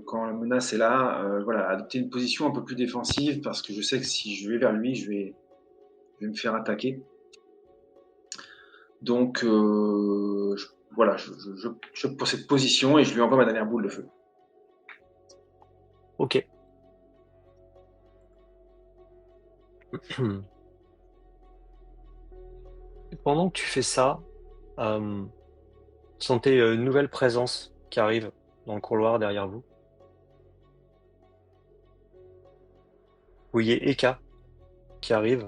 quand la menace est là, adopter une position un peu plus défensive parce que je sais que si je vais vers lui, je vais me faire attaquer. Donc, je pour cette position et je lui envoie ma dernière boule de feu. Ok. Et pendant que tu fais ça, vous sentez une nouvelle présence qui arrive dans le couloir derrière vous. Vous voyez Eka qui arrive,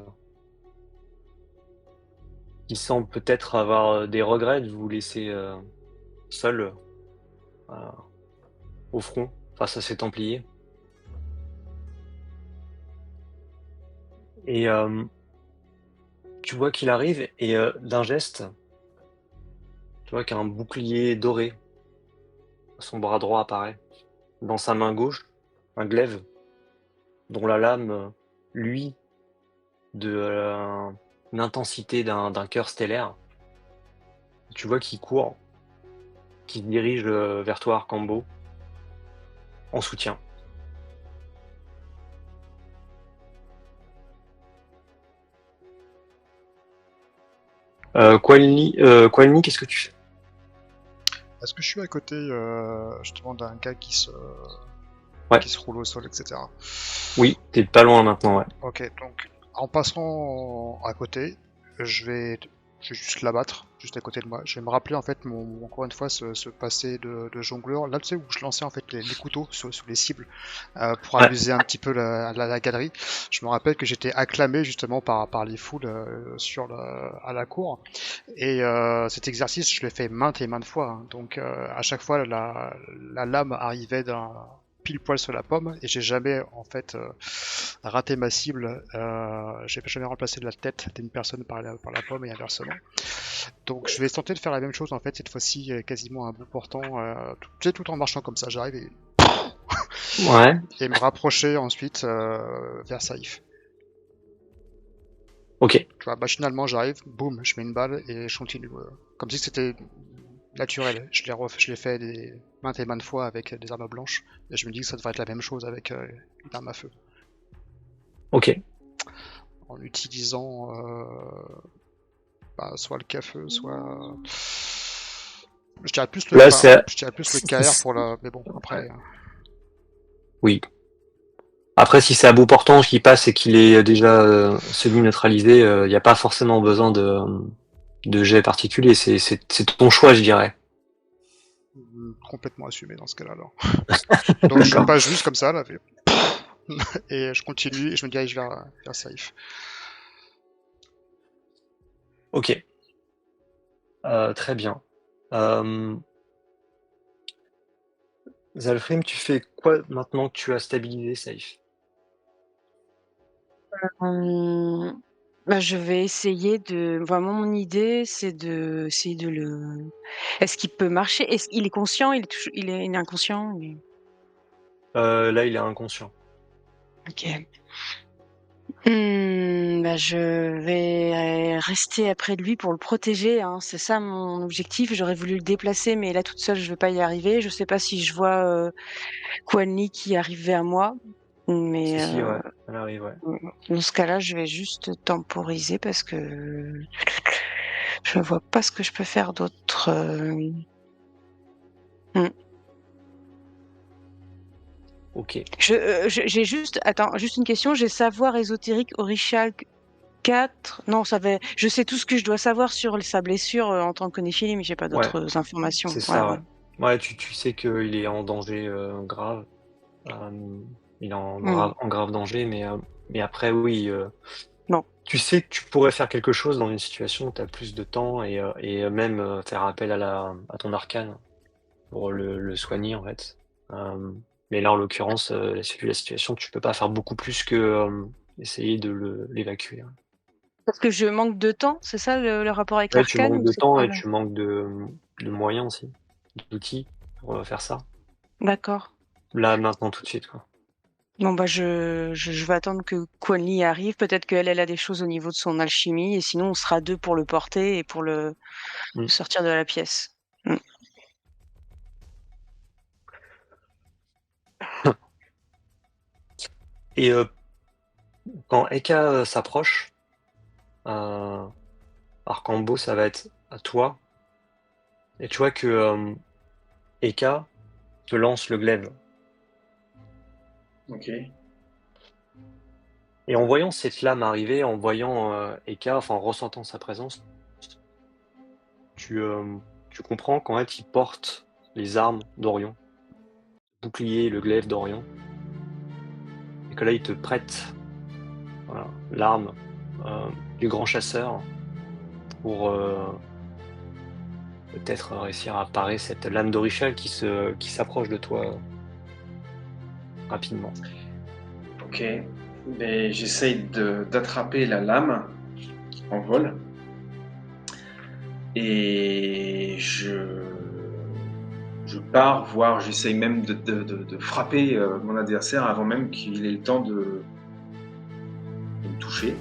qui semble peut-être avoir des regrets de vous laisser seul au front face à ces Templiers. Et tu vois qu'il arrive et d'un geste, tu vois qu'un bouclier doré, son bras droit apparaît. Dans sa main gauche, un glaive dont la lame, luit de une intensité d'un cœur stellaire. Tu vois qu'il court, qu'il se dirige vers toi, Arcambo, en soutien. Qualni, qu'est-ce que tu fais? Est-ce que je suis à côté justement d'un gars qui se roule au sol, etc. Oui, t'es pas loin maintenant, ouais. Ok, donc en passant à côté, je vais je vais juste l'abattre, juste à côté de moi. Je vais me rappeler en fait encore une fois ce passé de jongleur. Là, tu sais, où je lançais en fait les couteaux sous les cibles pour Ouais. amuser un petit peu la galerie. Je me rappelle que j'étais acclamé justement par les foules à la cour. Et cet exercice, je l'ai fait maintes et maintes fois, hein. Donc à chaque fois, la lame arrivait pile poil sur la pomme et j'ai jamais en fait raté ma cible. J'ai jamais remplacé la tête d'une personne par la pomme et inversement. Donc je vais tenter de faire la même chose en fait cette fois-ci, quasiment à bout portant, tu sais, tout en marchant comme ça. J'arrive Ouais. et me rapprocher ensuite vers Saïf. Ok. Tu vois, machinalement j'arrive, boum, je mets une balle et je continue. Comme si c'était naturel. Je l'ai fait maintes et maintes fois avec des armes blanches. Et je me dis que ça devrait être la même chose avec une arme à feu. Ok. En utilisant soit le café, soit. Je dirais plus le, Là, enfin, je dirais plus le KR pour la. Mais bon, après. Oui. Après, si c'est à bout portant qui passe et qu'il est déjà semi-neutralisé, il n'y a pas forcément besoin de jet particulier. C'est ton choix, je dirais. Complètement assumé dans ce cas-là, alors. Donc je D'accord. passe juste comme ça, là. Et je continue et je me dirige vers Saïf. Ok. Très bien. Zalfrim, tu fais quoi maintenant que tu as stabilisé Safe? Je vais essayer de. Vraiment, mon idée, c'est de essayer de le. Est-ce qu'il peut marcher? Est-ce qu'il est conscient? Il est inconscient? Là, il est inconscient. Ok. Je vais rester après de lui pour le protéger, hein. C'est ça mon objectif. J'aurais voulu le déplacer, mais là toute seule, je vais pas y arriver. Je sais pas si je vois Quan Li qui arrive vers moi, mais Si, ouais, elle arrive, ouais. dans ce cas-là, je vais juste temporiser parce que je vois pas ce que je peux faire d'autre. Ok. J'ai juste, attends, juste une question. J'ai savoir ésotérique Orichal 4. Non, je sais tout ce que je dois savoir sur sa blessure en tant que Néphilim, mais j'ai pas Ouais, d'autres informations. c'est Ouais, ça, ouais. ouais. Ouais, tu sais qu'il est en danger grave. Il est en grave danger, mais après, oui. Bon. Tu sais que tu pourrais faire quelque chose dans une situation où tu as plus de temps et même faire appel à ton arcane pour le soigner, en fait. Mais là, en l'occurrence, la situation, tu peux pas faire beaucoup plus que essayer de l'évacuer, hein. Parce que je manque de temps, c'est ça le rapport avec Ouais, tu l'arcane manques ou de c'est temps quoi et là? tu manques de moyens aussi, d'outils pour faire ça. D'accord. Là, maintenant, tout de suite, quoi. Bon je vais attendre que Quan Li arrive. Peut-être qu'elle a des choses au niveau de son alchimie, et sinon on sera deux pour le porter et pour le Mm. sortir de la pièce. Et quand Eka s'approche, Arcambo, ça va être à toi. Et tu vois que Eka te lance le glaive. Ok. Et en voyant cette lame arriver, en voyant Eka, enfin en ressentant sa présence, tu comprends qu'en fait il porte les armes d'Orion, le bouclier et le glaive d'Orion, et que là il te prête voilà, l'arme du grand chasseur pour peut-être réussir à parer cette lame d'Orichal qui s'approche de toi rapidement. Ok. Mais j'essaye d'attraper la lame en vol. Et je pars, voire j'essaye même de frapper mon adversaire avant même qu'il ait le temps de me toucher.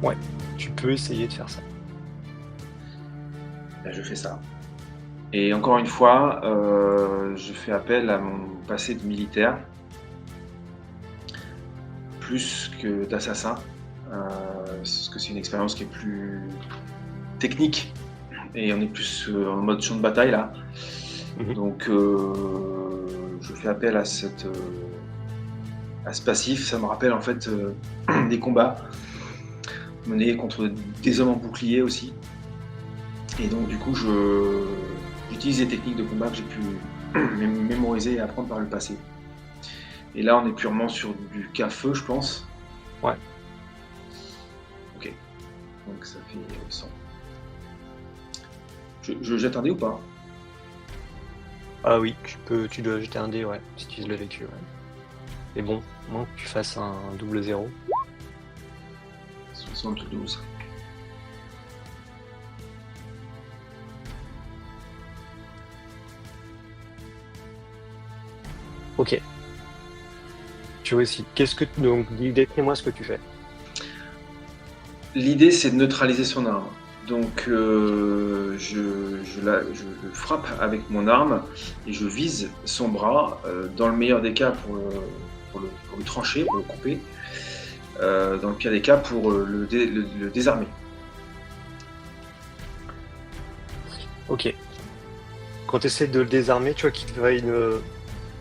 Ouais, tu peux essayer de faire ça. Là, je fais ça. Et encore une fois, je fais appel à mon passé de militaire, plus que d'assassin, parce que c'est une expérience qui est plus technique, et on est plus en mode champ de bataille là. Donc je fais appel à ce passif. Ça me rappelle en fait des combats mener contre des hommes en bouclier aussi. Et donc du coup, j'utilise des techniques de combat que j'ai pu mémoriser et apprendre par le passé. Et là, on est purement sur du cas feu, je pense. Ouais. Ok. Donc ça fait 100. Je jette un dé ou pas? Ah oui, tu dois jeter un dé, ouais, si tu l'as vécu, ouais. Et bon, moins que tu fasses un double 0. 72. Ok. Tu réussis. Donc, décris-moi ce que tu fais. L'idée, c'est de neutraliser son arme. Donc, je le frappe avec mon arme et je vise son bras, dans le meilleur des cas pour le trancher, pour le couper, dans le pire des cas pour le désarmer. Ok. Quand tu essaies de le désarmer, tu vois qu'il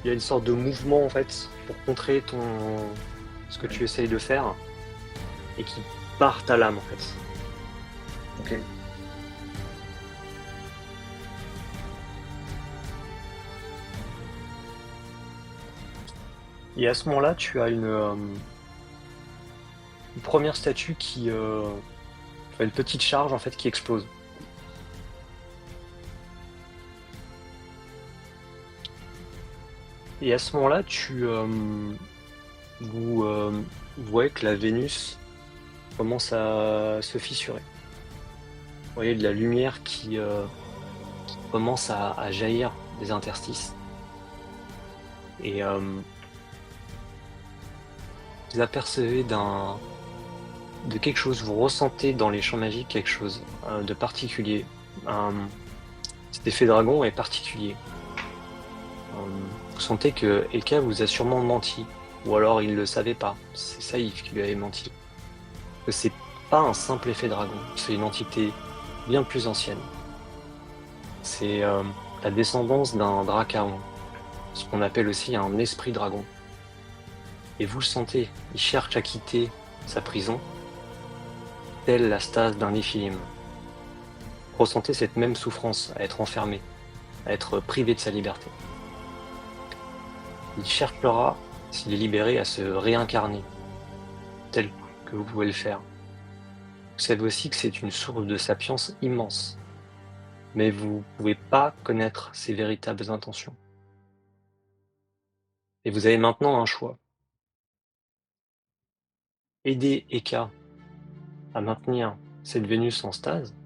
y a une sorte de mouvement en fait pour contrer ce que tu essayes de faire et qui part ta lame en fait. Ok. Et à ce moment-là, tu as une première statue qui fait une petite charge en fait qui explose. Et à ce moment-là, vous voyez que la Vénus commence à se fissurer. Vous voyez de la lumière qui commence à jaillir des interstices. Et vous apercevez de quelque chose, vous ressentez dans les champs magiques quelque chose de particulier. Cet effet dragon est particulier. Vous sentez que Eka vous a sûrement menti, ou alors il ne le savait pas. C'est Saïf qui lui avait menti. Que c'est pas un simple effet dragon, c'est une entité bien plus ancienne. C'est la descendance d'un Dracaon, ce qu'on appelle aussi un esprit dragon. Et vous le sentez, il cherche à quitter sa prison, telle la stase d'un Néphilim. Ressentez cette même souffrance à être enfermé, à être privé de sa liberté. Il cherchera, s'il est libéré, à se réincarner, tel que vous pouvez le faire. Vous savez aussi que c'est une source de sapience immense, mais vous ne pouvez pas connaître ses véritables intentions. Et vous avez maintenant un choix. Aider Eka à maintenir cette Vénus en stase,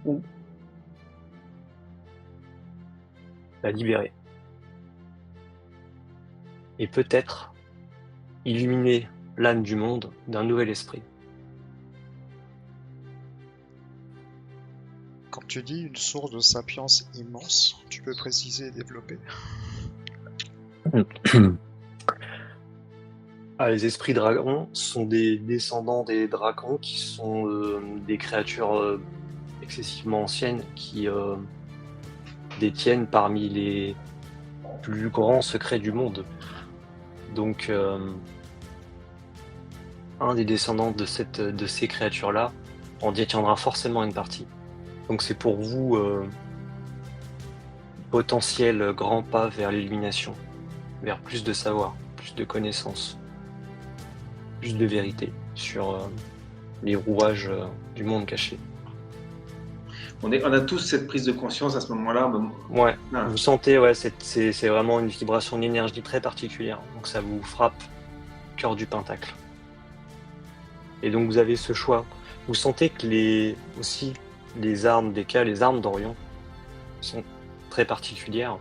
ou la libérer. Et peut-être illuminer l'âme du monde d'un nouvel esprit. Quand tu dis une source de sapience immense, tu peux préciser et développer? Les esprits dragons sont des descendants des dragons qui sont des créatures excessivement anciennes qui détiennent parmi les plus grands secrets du monde. Donc, un des descendants de ces créatures-là en détiendra forcément une partie. Donc c'est pour vous potentiel grand pas vers l'illumination, vers plus de savoir, plus de connaissances, plus de vérité sur les rouages du monde caché. On a tous cette prise de conscience à ce moment-là. Ouais, Ah. vous sentez, ouais, c'est vraiment une vibration d'énergie très particulière, donc ça vous frappe au cœur du pentacle. Et donc vous avez ce choix. Vous sentez que les armes d'Eka, les armes d'Orion, sont très particulières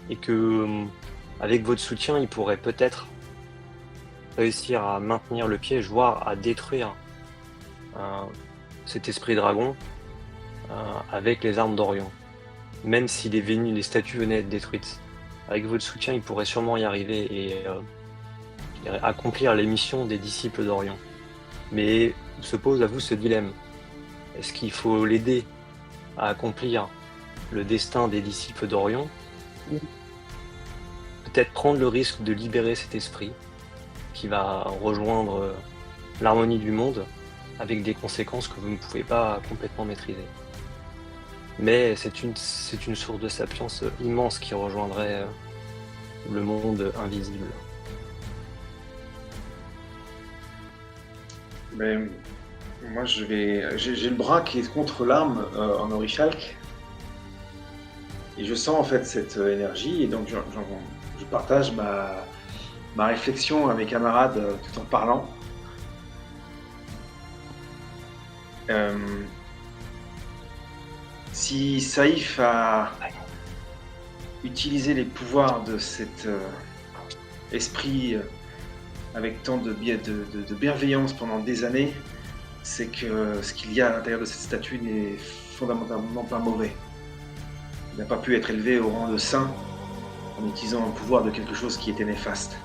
et que avec votre soutien, il pourrait peut-être réussir à maintenir le piège, voire à détruire cet esprit dragon avec les armes d'Orion. Même si les statues venaient être détruites. Avec votre soutien, il pourrait sûrement y arriver et accomplir les missions des disciples d'Orion. Mais se pose à vous ce dilemme. Est-ce qu'il faut l'aider à accomplir le destin des disciples d'Orion ou peut-être prendre le risque de libérer cet esprit qui va rejoindre l'harmonie du monde avec des conséquences que vous ne pouvez pas complètement maîtriser. Mais c'est une source de sapience immense qui rejoindrait le monde invisible. Mais moi, j'ai le bras qui est contre l'arme en orichalque. Et je sens en fait cette énergie, et donc je partage ma réflexion à mes camarades tout en parlant. Si Saïf a utilisé les pouvoirs de cet esprit avec tant de bienveillance pendant des années, c'est que ce qu'il y a à l'intérieur de cette statue n'est fondamentalement pas mauvais. Il n'a pas pu être élevé au rang de saint en utilisant le pouvoir de quelque chose qui était néfaste.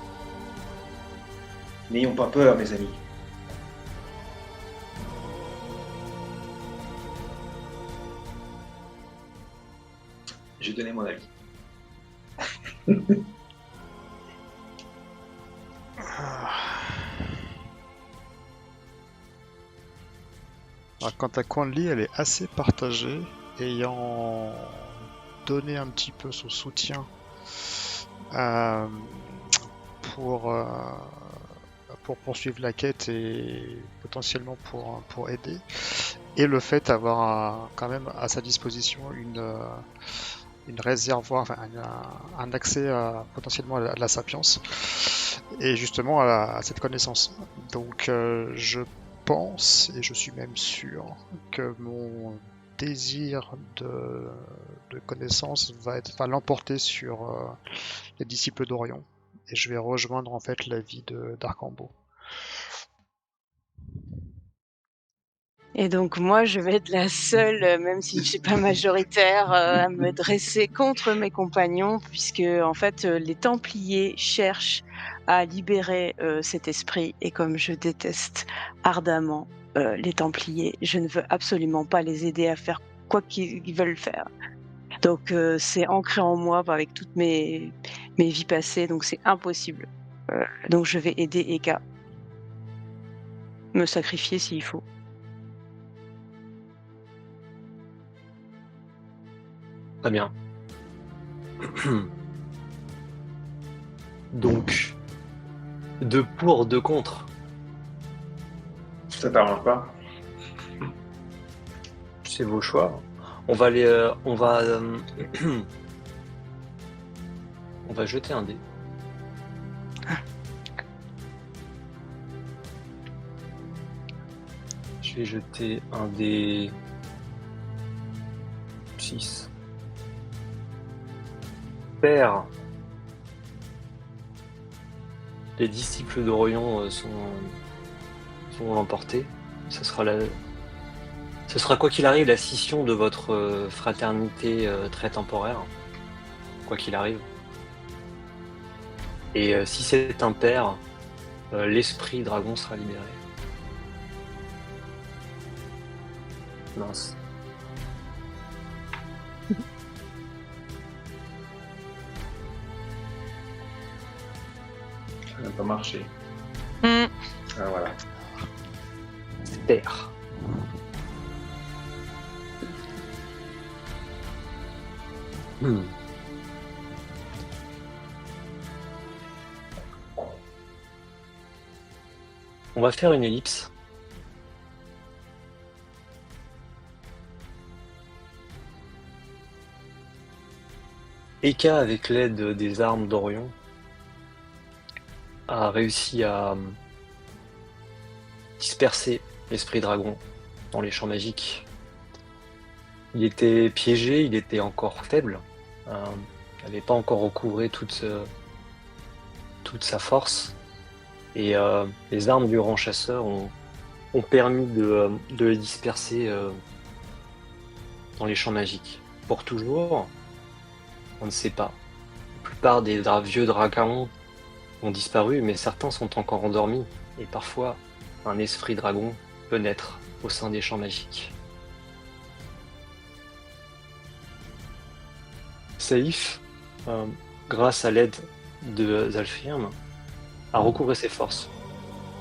N'ayons pas peur, mes amis. J'ai donné mon avis. Alors, quant à Quanli, elle est assez partagée, ayant donné un petit peu son soutien pour poursuivre la quête et potentiellement pour aider, et le fait d'avoir quand même à sa disposition une réservoir, enfin un accès potentiellement à la sapience et justement à cette connaissance. Donc je pense, et je suis même sûr, que mon désir de connaissance va l'emporter sur les disciples d'Orion, et je vais rejoindre en fait la vie d'Arcambault. Et donc moi, je vais être la seule, même si je suis pas majoritaire, à me dresser contre mes compagnons, puisque en fait, les Templiers cherchent à libérer cet esprit. Et comme je déteste ardemment les Templiers, je ne veux absolument pas les aider à faire quoi qu'ils veulent faire. Donc c'est ancré en moi avec toutes mes vies passées, donc c'est impossible. Donc je vais aider Eka, me sacrifier s'il faut. Très bien. Donc, 2 pour, 2 contre. Ça t'arrange pas? C'est vos choix. On va on va jeter un dé. Je vais jeter un dé 6. Père. Les disciples d'Orion sont emportés. Ce sera quoi qu'il arrive la scission de votre fraternité très temporaire, quoi qu'il arrive. Et si c'est un père, l'esprit dragon sera libéré. Mince. Ça n'a pas marché. Mm. Ah voilà. Père. On va faire une ellipse. Eka, avec l'aide des armes d'Orion, a réussi à disperser l'esprit dragon dans les champs magiques. Il était piégé, il était encore faible, il n'avait pas encore recouvré toute sa force, et les armes du grand chasseur ont permis de le disperser dans les champs magiques. Pour toujours, on ne sait pas. La plupart des vieux dragons ont disparu, mais certains sont encore endormis, et parfois un esprit dragon peut naître au sein des champs magiques. Saïf, grâce à l'aide de Zalfirm, à recouvrer ses forces.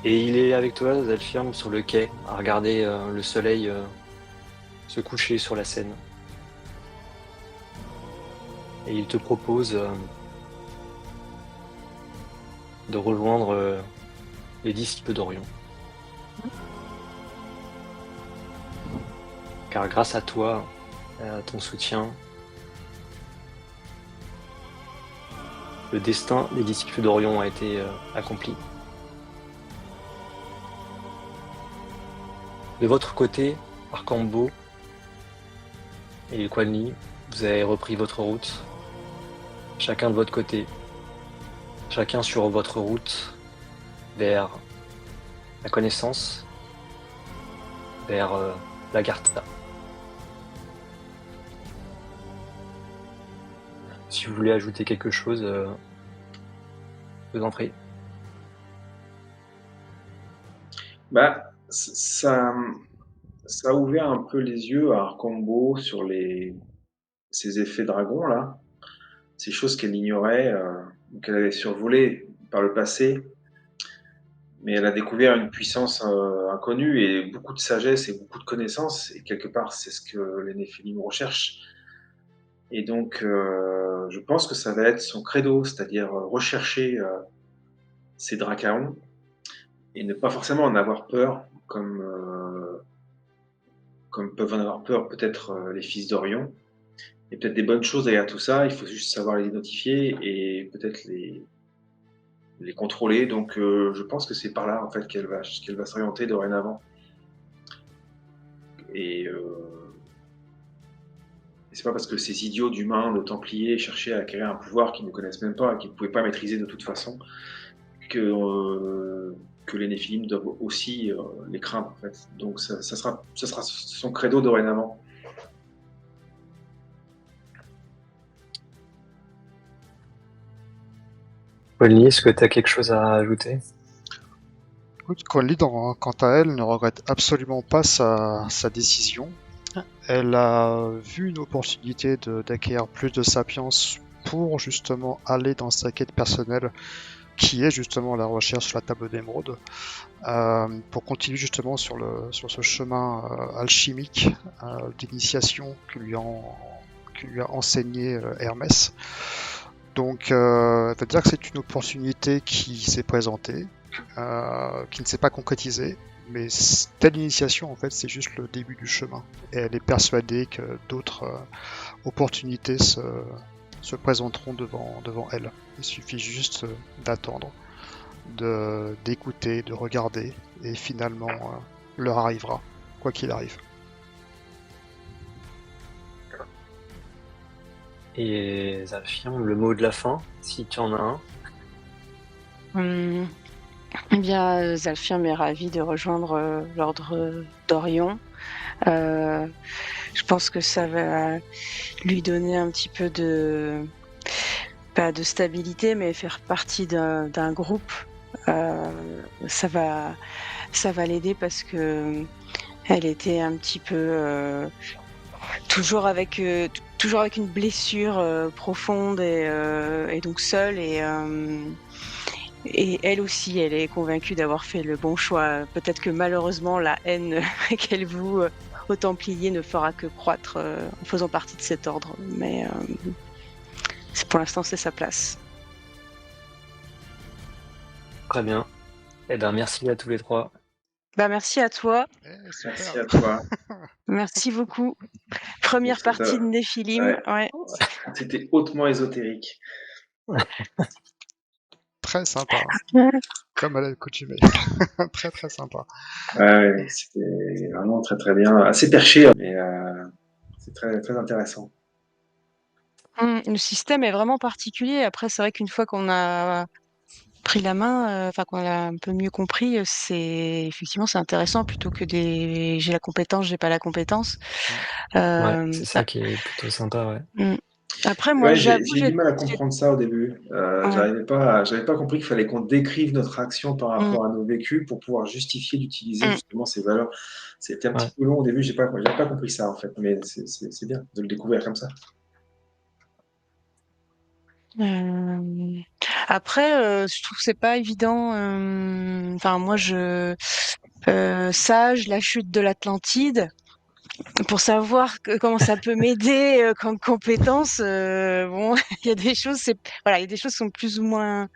Et il est avec toi, Zalfirm, sur le quai, à regarder le soleil se coucher sur la Seine. Et il te propose de rejoindre les disciples d'Orion. Car grâce à toi, à ton soutien, le destin des disciples d'Orion a été accompli. De votre côté, Arcambo et Quanli, vous avez repris votre route, chacun de votre côté, chacun sur votre route vers la connaissance, vers l'Agartha. Si vous voulez ajouter quelque chose, je vous en prie. Bah, ça a ouvert un peu les yeux à Arcambo sur ces effets dragons là, ces choses qu'elle ignorait, qu'elle avait survolées par le passé, mais elle a découvert une puissance inconnue et beaucoup de sagesse et beaucoup de connaissances, et quelque part c'est ce que les Néphilim recherchent. Et donc je pense que ça va être son credo, c'est-à-dire rechercher ces Dracaons et ne pas forcément en avoir peur, comme peuvent en avoir peur peut-être les fils d'Orion. Il y a peut-être des bonnes choses derrière tout ça, il faut juste savoir les identifier et peut-être les contrôler. Donc je pense que c'est par là en fait qu'elle va s'orienter dorénavant. Et c'est pas parce que ces idiots d'humains, de Templiers, cherchaient à acquérir un pouvoir qu'ils ne connaissent même pas et qu'ils ne pouvaient pas maîtriser de toute façon que les Néphilim doivent aussi les craindre en fait. Donc ça sera son credo dorénavant. Quanli, est-ce que tu as quelque chose à ajouter? Conley, quant à elle, ne regrette absolument pas sa décision. Elle a vu une opportunité d'acquérir plus de sapience pour justement aller dans sa quête personnelle, qui est justement la recherche sur la table d'émeraude, pour continuer justement sur ce chemin alchimique d'initiation que lui a enseigné Hermès. Donc, c'est-à-dire que c'est une opportunité qui s'est présentée, qui ne s'est pas concrétisée, mais telle initiation, en fait, c'est juste le début du chemin. Et elle est persuadée que d'autres opportunités se présenteront devant elle. Il suffit juste d'attendre, d'écouter, de regarder, et finalement, l'heure arrivera, quoi qu'il arrive. Et Zalfirm, le mot de la fin, si tu en as un. Eh bien, Zalfirm est ravi de rejoindre l'ordre d'Orion. Je pense que ça va lui donner un petit peu pas de stabilité, mais faire partie d'un groupe. Ça va l'aider parce que elle était un petit peu toujours avec une blessure profonde et donc seule et elle aussi, elle est convaincue d'avoir fait le bon choix. Peut-être que malheureusement, la haine qu'elle voue aux Templiers ne fera que croître en faisant partie de cet ordre. Mais pour l'instant, c'est sa place. Très bien. Eh ben, merci à tous les trois. Bah, merci à toi. Merci à toi. Merci beaucoup. Première partie de Néphilim. Ouais. C'était hautement ésotérique. Très sympa. Comme à l'accoutumée. Très très sympa. Ouais, c'était vraiment très très bien. Assez perché, mais c'est très très intéressant. Le système est vraiment particulier. Après, c'est vrai qu'une fois qu'on a pris la main, qu'on l'a un peu mieux compris, effectivement c'est intéressant plutôt que j'ai la compétence, j'ai pas la compétence. Ouais, c'est ça qui est plutôt sympa, ouais. Après, moi, j'ai j'avoue, du mal à comprendre ça au début. Ouais. J'avais pas compris qu'il fallait qu'on décrive notre action par rapport à nos vécus pour pouvoir justifier d'utiliser justement ces valeurs. C'était un petit peu long au début, j'ai pas compris ça en fait, mais c'est bien de le découvrir comme ça. Après, je trouve que c'est pas évident. Enfin, moi, Sage, la chute de l'Atlantide, pour savoir comment ça peut m'aider comme compétence. Bon, il y a des choses, voilà, il y a des choses qui sont plus ou moins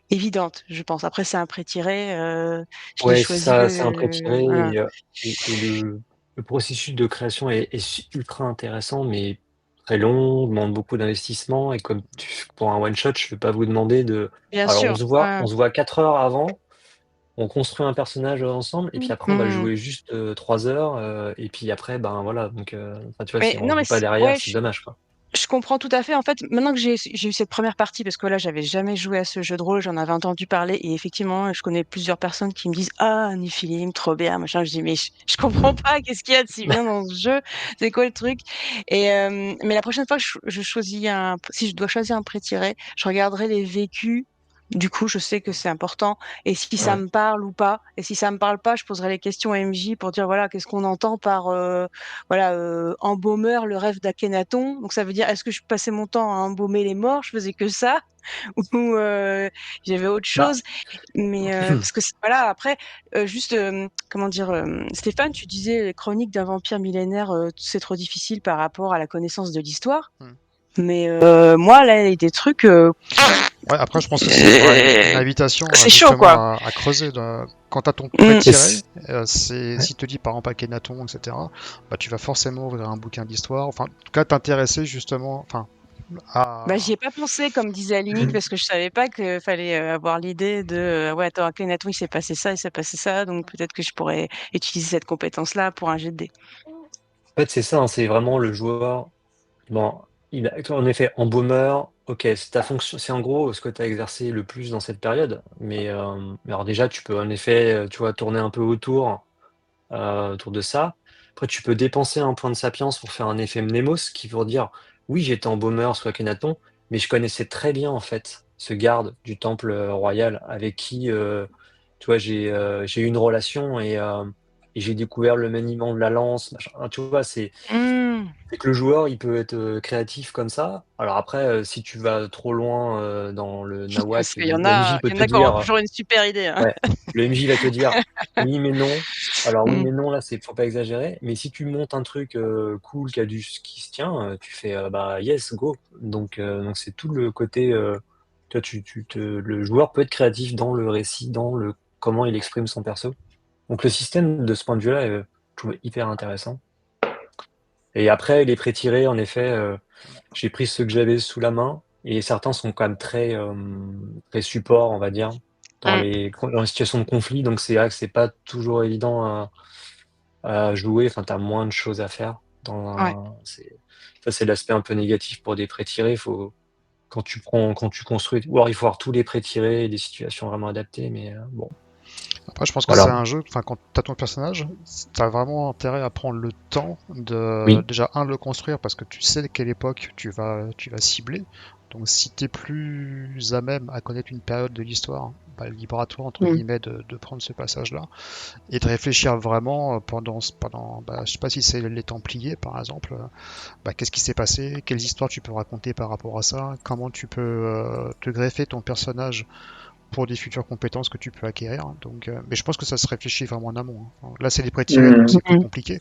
évidentes, je pense. Après, c'est un prêt tiré. Je l'ai Ouais, c'est choisi. ça, c'est un prêt tiré Voilà. et le processus de création est ultra intéressant, mais très long, demande beaucoup d'investissement et comme pour un one shot, je ne vais pas vous demander de. Bien Alors, sûr. Ouais. on se voit 4 heures avant, on construit un personnage ensemble, et puis après, on va le Hmm. jouer juste 3 heures, et puis après, ben voilà. Donc, enfin, tu vois, Mais si on non, mais joue pas derrière, ouais, c'est dommage, quoi. je comprends tout à fait. En fait, maintenant que j'ai eu cette première partie, parce que là, j'avais jamais joué à ce jeu de rôle, j'en avais entendu parler, et effectivement, je connais plusieurs personnes qui me disent: «Ah, Niflheim, trop bien, machin». Je dis: «Mais je comprends pas, qu'est-ce qu'il y a de si bien dans ce jeu? C'est quoi le truc?» Et mais la prochaine fois que je choisis si je dois choisir un pré-tiré, je regarderai les vécus. Du coup, je sais que c'est important, et si ça Ouais. me parle ou pas. Et si ça me parle pas, je poserai les questions à MJ pour dire, voilà, qu'est-ce qu'on entend par, voilà, embaumeur, le rêve d'Akhenaton. Donc ça veut dire, est-ce que je passais mon temps à embaumer les morts, je faisais que ça, ou j'avais autre Bah, chose. Mais parce que voilà, après, juste, comment dire, Stéphane, tu disais les chroniques d'un vampire millénaire, c'est trop difficile par rapport à la connaissance de l'histoire. Hmm. Mais moi, là, il y a des trucs, Ouais, après, je pense que c'est pareil, une invitation c'est chaud, justement quoi. à creuser. Quand tu as ton prêt Mm. tiré, Ouais. si te dit par exemple Akhenaton, etc., bah, tu vas forcément ouvrir un bouquin d'histoire. Enfin, en tout cas, t'intéresser justement enfin, Bah, j'y à. ai pas pensé, comme disait Aline, parce que je savais pas qu'il fallait avoir l'idée de ouais, attends, à Akhenaton, il s'est passé ça, il s'est passé ça, donc peut-être que je pourrais utiliser cette compétence-là pour un jet de dés. En fait, c'est ça, hein, c'est vraiment le joueur. Bon, en effet, embaumeur, ok, c'est ta fonction, c'est en gros ce que tu as exercé le plus dans cette période. Mais alors déjà, tu peux en effet, tu vois, tourner un peu autour de ça. Après, tu peux dépenser un point de sapience pour faire un effet mnémos, qui veut dire, oui, j'étais embaumeur sous Akhenaton, mais je connaissais très bien en fait ce garde du temple royal avec qui, tu vois, j'ai eu une relation et j'ai découvert le maniement de la lance. Machin. Tu vois, Mmh. c'est que le joueur, il peut être créatif comme ça. Alors après, si tu vas trop loin dans le Parce nawak, qu'il y en le a MJ peut il y en te a qui auront dire, toujours une super idée, hein. ouais, le MJ va te dire, oui mais non. Alors oui Mmh. mais non, là, faut pas exagérer. Mais si tu montes un truc cool qui se tient, tu fais bah yes, go. Donc c'est tout le côté, toi, le joueur peut être créatif dans le récit, dans le comment il exprime son perso. Donc le système de ce point de vue-là, je trouve hyper intéressant. Et après, les pré-tirés, en effet, j'ai pris ceux que j'avais sous la main, et certains sont quand même très support, on va dire, Mmh. dans les situations de conflit. Donc c'est vrai que c'est pas toujours évident à jouer. Enfin, tu as moins de choses à faire. Ouais. Ça, c'est l'aspect un peu négatif pour des pré-tirés. Quand tu construis, ou alors il faut avoir tous les pré-tirés et des situations vraiment adaptées. Mais bon, Après, je pense que c'est voilà. un jeu, enfin, quand tu as ton personnage, tu as vraiment intérêt à prendre le temps de, Oui. déjà, le construire parce que tu sais quelle époque tu vas cibler. Donc, si tu es plus à même à connaître une période de l'histoire, bah, libre à toi, entre Mmh. guillemets, de prendre ce passage-là et de réfléchir vraiment pendant bah, je sais pas si c'est les Templiers, par exemple, bah, qu'est-ce qui s'est passé, quelles histoires tu peux raconter par rapport à ça, comment tu peux te greffer ton personnage pour des futures compétences que tu peux acquérir. Donc, mais je pense que ça se réfléchit vraiment en amont, hein. Là, c'est des prêts tirés, donc Mhm. c'est plus Mmh. compliqué.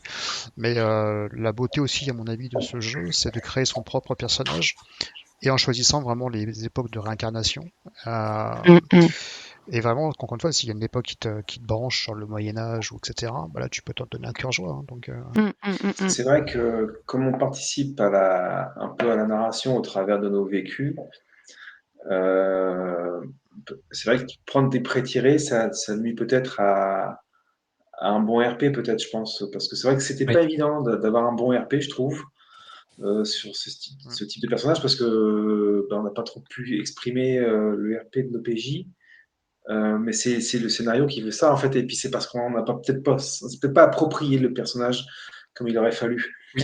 Mais la beauté aussi, à mon avis, de ce jeu, c'est de créer son propre personnage et en choisissant vraiment les époques de réincarnation. Euh, Mmh mh. et vraiment, encore une fois, s'il y a une époque qui te branche sur le Moyen Âge ou etc., bah là, tu peux t'en donner un cœur joie, hein. Donc, Mmh, mmh, mmh, mmh. C'est vrai que comme on participe un peu à la narration au travers de nos vécus, euh, c'est vrai que prendre des prêts tirés, ça nuit peut-être à un bon RP, peut-être, je pense. Parce que c'est vrai que c'était Oui. pas évident d'avoir un bon RP, je trouve, sur mm, ce type de personnage, parce que on n'a pas trop pu exprimer le RP de nos PJ. Mais c'est le scénario qui veut ça, en fait. Et puis c'est parce qu'on n'a peut-être pas approprié le personnage comme il aurait fallu. Oui.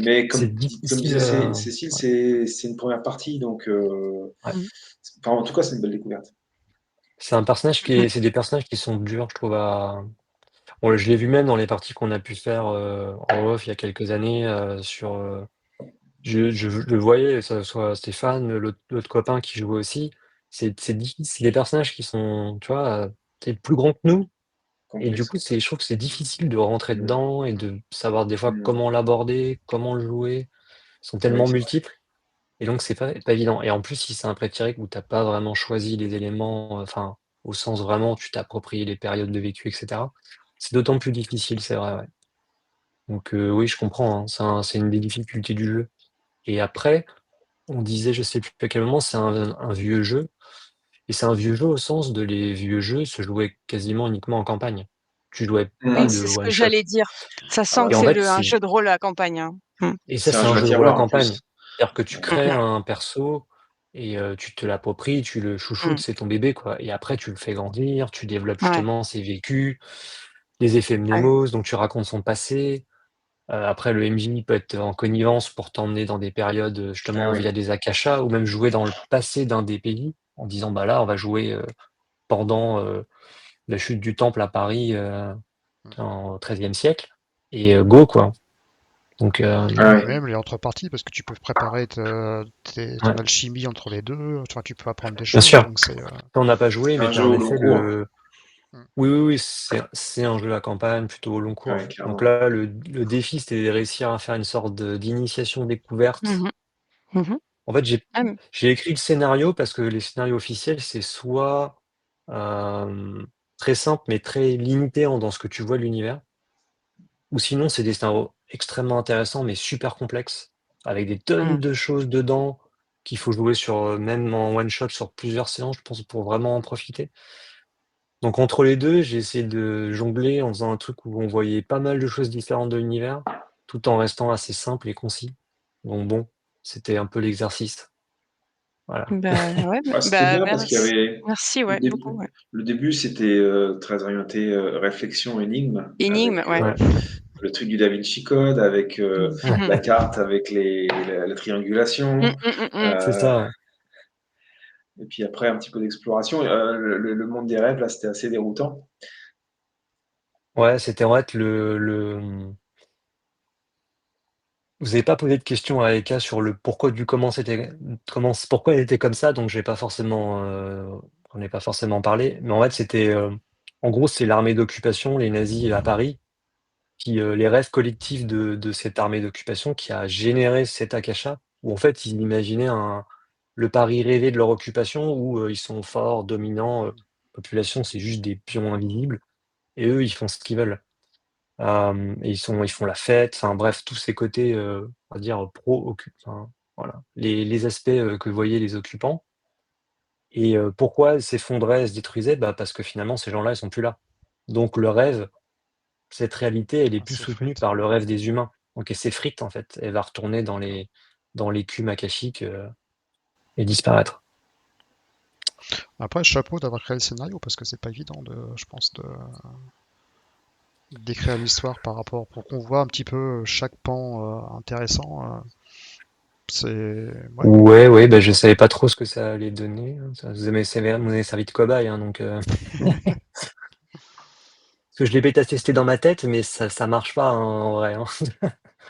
Mais C'est comme difficile. disait Cécile, Ouais. c'est une première partie, donc Ouais. Mmh. enfin, en tout cas, c'est une belle découverte. Mmh. C'est des personnages qui sont durs, je trouve, bon, je l'ai vu même dans les parties qu'on a pu faire, en off il y a quelques années, je le voyais, que ce soit Stéphane, l'autre copain qui jouait aussi. c'est difficile. C'est des personnages qui sont, tu vois, c'est plus grands que nous. Et du complexe. coup, je trouve que c'est difficile de rentrer Mm. dedans et de savoir des fois Mm. comment l'aborder, comment le jouer. Ils sont Oui, tellement c'est vrai. multiples. Et donc, c'est pas évident. Et en plus, si c'est un prêt tiré où t'as pas vraiment choisi les éléments, enfin, au sens vraiment, tu t'es approprié les périodes de vécu, etc. C'est d'autant plus difficile, c'est vrai, ouais. Donc, oui, je comprends, hein. C'est une des difficultés du jeu. Et après, on disait, je sais plus à quel moment, c'est un vieux jeu. Et c'est un vieux jeu au sens de les vieux jeux se jouaient quasiment uniquement en campagne. Tu jouais pas Oui, Mm. de c'est ce one que shot. j'allais dire. Ça Ah sent bah, que Et en c'est fait, un c'est jeu de rôle à campagne, hein. et ça, c'est un c'est un jeu à jeu de rôle à tiroir en campagne. plus. C'est-à-dire que tu Ouais. crées un perso et tu te l'appropries, tu le chouchoutes, Mm. c'est ton bébé, quoi. Et après, tu le fais grandir, tu développes Ouais, justement ses vécus, les effets ouais. mnémos, donc tu racontes son passé. Après, le MJ peut être en connivence pour t'emmener dans des périodes, Ah justement oui. via des akashas ou même jouer dans le passé d'un des pays en disant: «Bah, là, on va jouer, pendant, la chute du temple à Paris, au XIIIe siècle et go, quoi». Donc Ah Et oui. même les entreparties, parce que tu peux préparer ton ouais, alchimie entre les deux, enfin, tu peux apprendre des bien choses, sûr. donc c'est... On n'a pas joué, C'est mais un tu jeu as en au long effet cours. le oui, oui, oui, c'est un jeu à campagne plutôt au long Ah cours. oui, Donc clairement. là, le défi, c'était de réussir à faire une sorte d'initiation découverte. Mhm, mhm. En fait, Ah, mais- j'ai écrit le scénario parce que les scénarios officiels, c'est soit, hem, très simple, mais très limité dans ce que tu vois de l'univers, ou sinon c'est des scénarios extrêmement intéressants, mais super complexes, avec des tonnes mm. de choses dedans, qu'il faut jouer sur, même en one shot sur plusieurs séances, je pense, pour vraiment en profiter. Donc entre les 2, j'ai essayé de jongler en faisant un truc où on voyait pas mal de choses différentes de l'univers, tout en restant assez simple et concis. Donc bon, c'était un peu l'exercice. Voilà. Bah ouais, Ah, c'était bah bien parce qu'il y merci. avait Merci, le ouais, beaucoup, début. ouais. Le début, c'était très orienté réflexion énigme Énigme, avec ouais. Ouais. le truc du Da Vinci Code, avec la Mhm. carte, avec la Mm, triangulation. mm, mm, mm. C'est euh, ça, ouais. et puis après, un petit peu d'exploration. Le monde des rêves, là, c'était assez déroutant. Ouais, c'était en fait vous avez pas posé de questions à Eka sur le pourquoi du pourquoi elle était comme ça, donc j'ai pas forcément, on n'est pas forcément parlé. Mais en fait, c'était, en gros, c'est l'armée d'occupation, les nazis à Paris, qui, les rêves collectifs de cette armée d'occupation qui a généré cet akasha, où en fait, ils imaginaient le Paris rêvé de leur occupation où, ils sont forts, dominants, population, c'est juste des pions invisibles et eux, ils font ce qu'ils veulent. Et ils font la fête, enfin bref, tous ces côtés, on va dire pro-occu enfin, voilà, les aspects, que voyaient les occupants et pourquoi elles s'effondraient, elles se détruisaient? Bah, parce que finalement ces gens-là, ils sont plus là. Donc le rêve, cette réalité, elle est plus c'est soutenue frites. par le rêve des humains. Donc elle s'effrite en fait, elle va retourner dans l'écume akashique, et disparaître. Après, chapeau d'avoir créé le scénario, parce que c'est pas évident, je pense, d'écrire l'histoire par rapport, pour qu'on voit un petit peu chaque pan intéressant. C'est... Ouais. Ouais, ouais, bah, je savais pas trop ce que ça allait donner, hein. Ça vous m'avez servi de cobaye, hein, donc parce que je l'ai bêta-testé dans ma tête, mais ça marche pas, hein, en vrai, hein.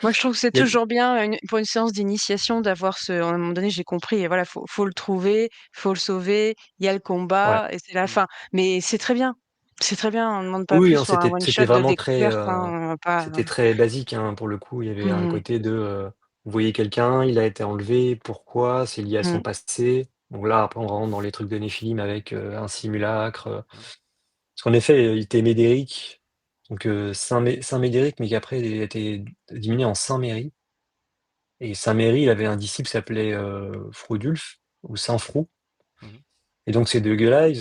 Moi, je trouve que c'est Il y a toujours bien pour une séance d'initiation d'avoir ce. À un moment donné, j'ai compris. Et voilà, faut le trouver, faut le sauver. Il y a le ouais. combat et c'est la Mm. fin. Mais c'est très bien. C'est très bien. On ne demande pas Oui, plus hein, sur un one shot c'était de vraiment très, découverte. Hein, pas. c'était très basique, hein, pour le coup. Il y avait un Mhm, côté de, vous voyez quelqu'un, il a été enlevé, pourquoi? C'est lié à son mhm, passé. Donc là, après, on rentre dans les trucs de Néphilim avec, un simulacre, Mm. parce qu'en effet, il était Médéric, donc Saint Médéric, mais qui après a été diminué en Saint Méry et Saint Méry, il avait un disciple qui s'appelait, Freudulf ou Saint Frou Mhm. et donc ces 2 gars-là, ils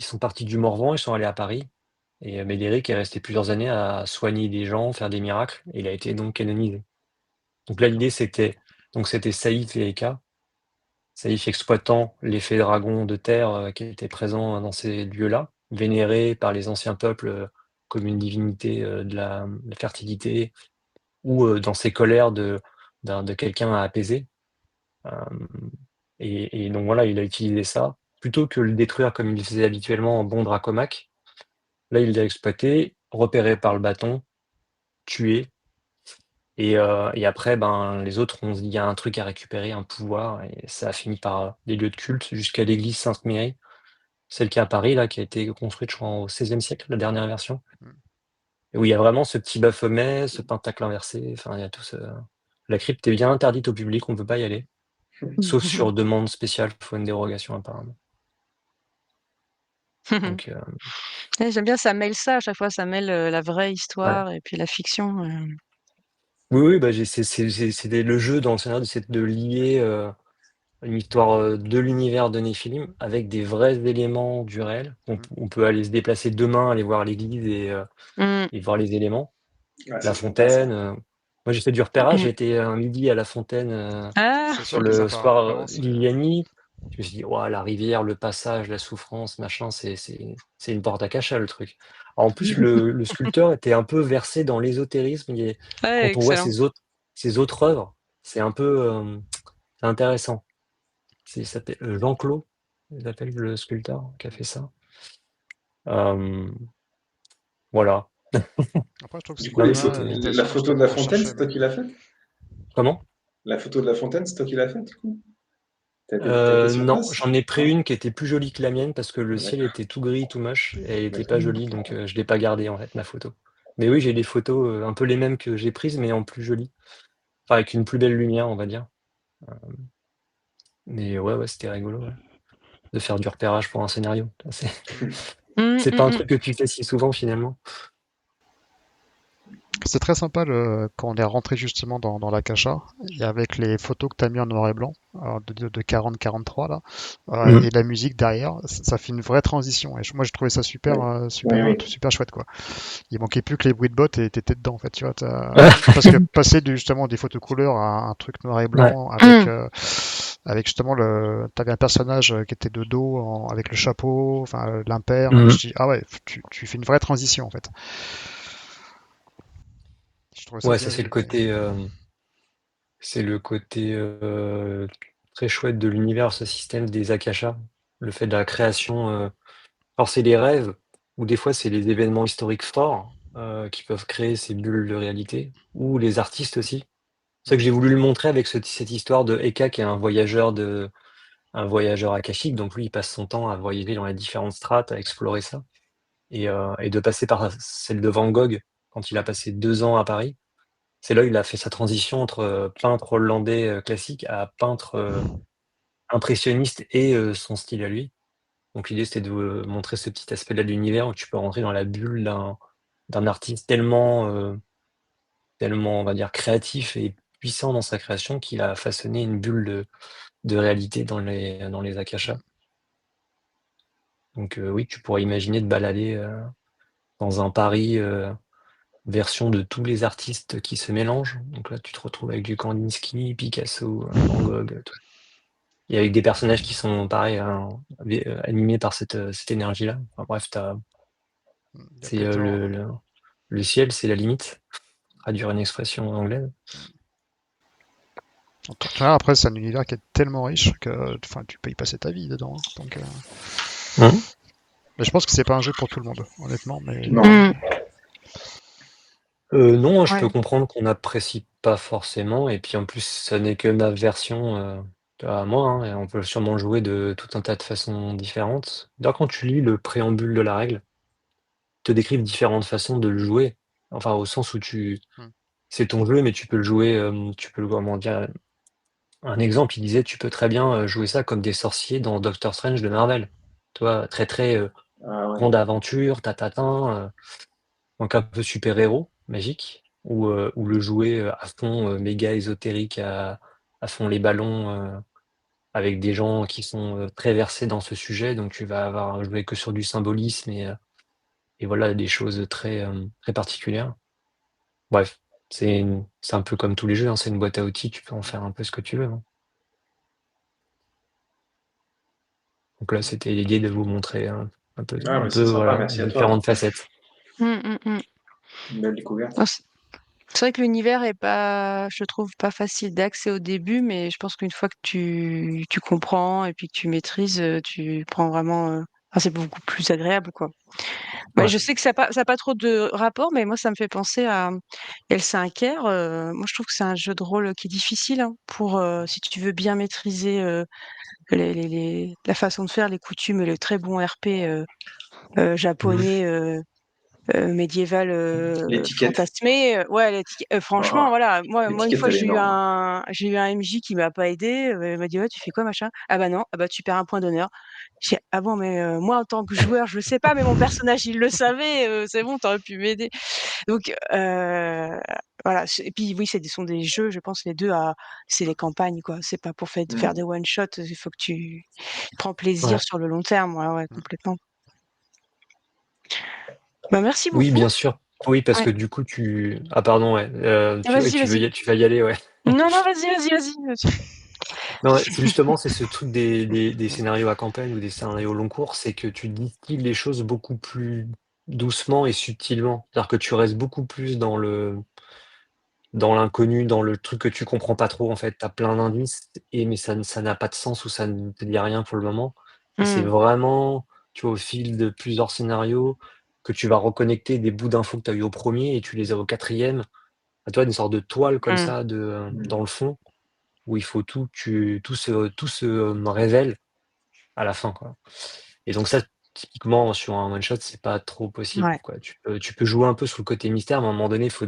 sont partis du Morvan, ils sont allés à Paris et Médéric est resté plusieurs années à soigner des gens, faire des miracles et il a été donc canonisé. Donc là, D'accord. l'idée, c'était Saïf et Eka. Saïf exploitant l'effet dragon de terre, qui était présent dans ces lieux-là, vénéré par les anciens peuples, comme une divinité, de la fertilité ou, dans ses colères de quelqu'un à apaiser. Hem et donc voilà, il a utilisé ça. Plutôt que le détruire comme il le faisait habituellement en bon Dracomaque, là, il l'a exploité, repéré par le bâton, tué Et après, ben, les autres, on se dit, il y a un truc à récupérer, un pouvoir, et ça a fini par des lieux de culte jusqu'à l'église Sainte-Méry, celle qui est à Paris, là, qui a été construite, je crois, au XVIe siècle, la dernière version. Et où il y a vraiment ce petit baphomet, ce pentacle inversé, enfin, il y a tout ce... La crypte est bien interdite au public, on ne peut pas y aller. Sauf sur demande spéciale, il faut une dérogation apparemment. Donc, Ouais, j'aime bien, ça mêle ça à chaque fois, ça mêle la vraie histoire et puis la fiction. oui, bah, c'était le jeu dans le scénario, c'est de lier une histoire de l'univers de Néphilim avec des vrais éléments du réel. On peut aller se déplacer demain, aller voir l'église et voir les éléments. Ah, La c'est sympa, ça. fontaine. Moi, j'ai fait du repérage, j'ai été un midi à la fontaine Ah, C'est sur ça qui est le sympa. square Vraiment, Liliani. Je me suis dit, ouah, la rivière, le passage, la souffrance, machin, c'est une porte à cacha, le truc. Alors, en plus, le sculpteur était un peu versé dans l'ésotérisme. ouais, Quand on voit excellent. ses autres œuvres, c'est un peu c'est intéressant. Il s'appelle Jean-Claude, il s'appelle le sculpteur qui a fait ça. Voilà. Après, je trouve que Du c'est coup, Non, une mais vraie c'était. la invitation photo de justement la à fontaine, chercher. c'est toi qui l'as faite? Comment? La photo de la fontaine, c'est toi qui l'as faite, du coup? T'as été sur Non, place? j'en ai pris Non? une qui était plus jolie que la mienne parce que le ciel D'accord. était tout gris, tout moche, et elle était D'accord. pas jolie, donc je l'ai pas gardée en fait, ma photo. Mais oui, j'ai des photos un peu les mêmes que j'ai prises, mais en plus jolies. Enfin, avec une plus belle lumière, on va dire. Mais ouais, c'était rigolo, ouais, de faire du repérage pour un scénario. C'est pas un truc que tu fais si souvent finalement. C'est très sympa quand on est rentré justement dans l'Akasha, et avec les photos que tu as mis en noir et blanc, de 40-43 là, Mhm. et la musique derrière, ça fait une vraie transition. Et moi j'ai trouvé ça super, Oui. super, Oui, super chouette quoi. Il manquait plus que les bruits de bottes et t'étais dedans en fait, tu vois. Parce que passer justement des photos couleurs à un truc noir et Ouais. blanc avec justement t'avais un personnage qui était de dos avec le chapeau, enfin l'impair. Mhm. Je dis ah ouais, tu fais une vraie transition en fait. Je trouvais ça Ouais, ça bien c'est vu. le côté. C'est le côté très chouette de l'univers, ce système des akashas. Le fait de la création. Alors, c'est les rêves, ou des fois, c'est les événements historiques forts qui peuvent créer ces bulles de réalité, ou les artistes aussi. C'est ça que j'ai voulu le montrer avec cette histoire de Eka, qui est un voyageur akashique. Donc, lui, il passe son temps à voyager dans les différentes strates, à explorer ça. Et de passer par celle de Van Gogh, quand il a passé 2 ans à Paris. C'est là où il a fait sa transition entre peintre hollandais classique à peintre impressionniste et son style à lui. Donc l'idée c'était de montrer ce petit aspect-là de l'univers où tu peux rentrer dans la bulle d'un artiste tellement, on va dire, créatif et puissant dans sa création qu'il a façonné une bulle de réalité dans les akashas. Donc oui, tu pourrais imaginer de balader dans un Paris version de tous les artistes qui se mélangent. Donc là, tu te retrouves avec du Kandinsky, Picasso, Van Gogh, tout. Et avec des personnages qui sont pareil, animés par cette énergie-là. Enfin, bref, Il y a c'est pléthore. le ciel, c'est la limite. Traduire une expression anglaise. En tout cas, après, c'est un univers qui est tellement riche que enfin, tu peux y passer ta vie dedans. Donc, mais je pense que c'est pas un jeu pour tout le monde, honnêtement. Mais Non. Non, je Ouais. peux comprendre qu'on n'apprécie pas forcément. Et puis en plus, ça n'est que ma version à moi, hein, et on peut sûrement jouer de tout un tas de façons différentes. D'ailleurs, quand tu lis le préambule de la règle, te décrivent différentes façons de le jouer. Enfin, au sens où Hmm. c'est ton jeu, mais tu peux le jouer, tu peux, comment dire, un exemple, il disait, tu peux très bien jouer ça comme des sorciers dans Doctor Strange de Marvel. Tu vois, très très Ah ouais. grande aventure, tatatin, donc un peu super-héros, magique, ou le jouer à fond méga ésotérique, à fond les ballons, avec des gens qui sont très versés dans ce sujet, donc tu vas avoir joué que sur du symbolisme et voilà, des choses très, très particulières. Bref, c'est un peu comme tous les jeux, hein, c'est une boîte à outils, tu peux en faire un peu ce que tu veux, hein. Donc là, c'était l'idée de vous montrer un peu, Ah, mais c'est sympa, voilà, merci à toi. différentes facettes. Une belle découverte. Oh, c'est vrai que l'univers est pas, je trouve, pas facile d'accès au début, mais je pense qu'une fois que tu comprends et puis que tu maîtrises, tu prends vraiment Enfin, c'est beaucoup plus agréable, quoi. Bah, Ouais. je sais que ça a pas trop de rapport, mais moi, ça me fait penser à L5R. Moi, je trouve que c'est un jeu de rôle qui est difficile, hein, pour, si tu veux bien maîtriser, la façon de faire, les coutumes et le très bon RP, Mhm. japonais, médiéval, L'étiquette. fantasmé, ouais, franchement, Oh, voilà, moi, une l'étiquette, fois, elle est énorme. j'ai eu un MJ qui m'a pas aidé. Il m'a dit: «Ouais, tu fais quoi, machin?» «Ah bah non, ah bah tu perds un point d'honneur». J'ai «Ah bon, mais moi, en tant que joueur, je le sais pas, mais mon personnage, il le savait, c'est bon, tu aurais pu m'aider». Donc voilà, et puis oui, sont des jeux, je pense les 2 à c'est des campagnes, quoi. C'est pas pour faire des Mm. one shot, il faut que tu prends plaisir Ouais. sur le long terme. Ouais, ouais, Mm. complètement. Bah, merci Oui, beaucoup. bien sûr. Oui, parce Ouais. que du coup, ah, pardon, ouais. Vas-y, vas-y. Tu vas y aller, ouais. Non, non, vas-y. Non, ouais, c'est ce truc des scénarios à campagne ou des scénarios long cours, c'est que tu distilles les choses beaucoup plus doucement et subtilement. C'est-à-dire que tu restes beaucoup plus dans l'inconnu, dans le truc que tu comprends pas trop, en fait. Tu as plein d'indices mais ça n'a pas de sens ou ça ne te dit rien pour le moment et c'est Mmh. vraiment, tu vois, au fil de plusieurs scénarios que tu vas reconnecter des bouts d'infos que tu as eu au premier et tu les as au quatrième. Tu vois, une sorte de toile comme Mmh. ça Mm. dans le fond où il faut tout se, révèle à la fin, quoi. Et donc ça, typiquement sur un one shot, c'est pas trop possible, Ouais. quoi. Tu peux jouer un peu sur le côté mystère, mais à un moment donné, faut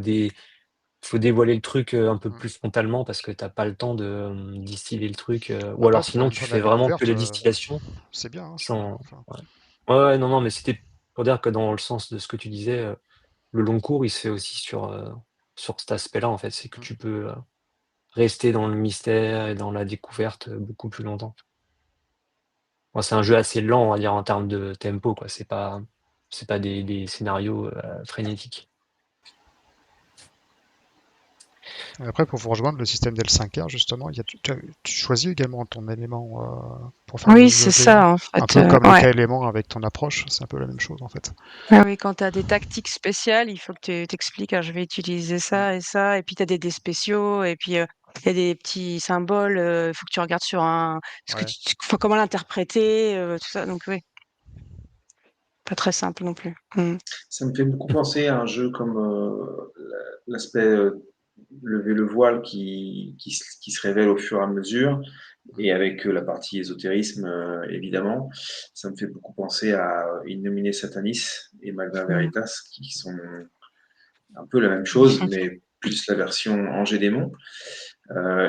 dévoiler le truc, un peu Mm. plus frontalement parce que tu as pas le temps de, distiller le truc, ou Après, alors pour faire sinon une tu fin fais vraiment que ouverte, la distillation c'est bien, hein, je trouve. sans Enfin, ouais. Ouais, ouais, non, non, mais c'était pour dire que dans le sens de ce que tu disais, le long cours, il se fait aussi sur cet aspect-là, en fait. C'est que mm. tu peux, rester dans le mystère et dans la découverte, beaucoup plus longtemps. Moi, c'est un jeu assez lent, on va dire, en termes de tempo, quoi. C'est pas des scénarios, frénétiques. Et après, pour vous rejoindre, le système d'L5R, justement, tu choisis également ton élément pour faire Oui, c'est le dé, hein. ça, en Un fait, peu comme le ouais. cas élément avec ton approche, c'est un peu la même chose en fait. Ah oui, quand tu as des tactiques spéciales, il faut que tu t'expliques: «Ah, je vais utiliser Mm. ça» et puis tu as des dés spéciaux et puis, il y a des petits symboles, il faut que tu regardes sur un ce que Ouais. enfin, comment l'interpréter, tout ça, donc oui, pas très simple non plus. Mmh. Ça me fait beaucoup penser à un jeu comme l'aspect lever le voile qui se révèle au fur et à mesure, et avec la partie ésotérisme, évidemment. Ça me fait beaucoup penser à Innomine Satanis et Magna Mmh. Veritas, qui sont un peu la même chose, mais plus la version Ange et Démon.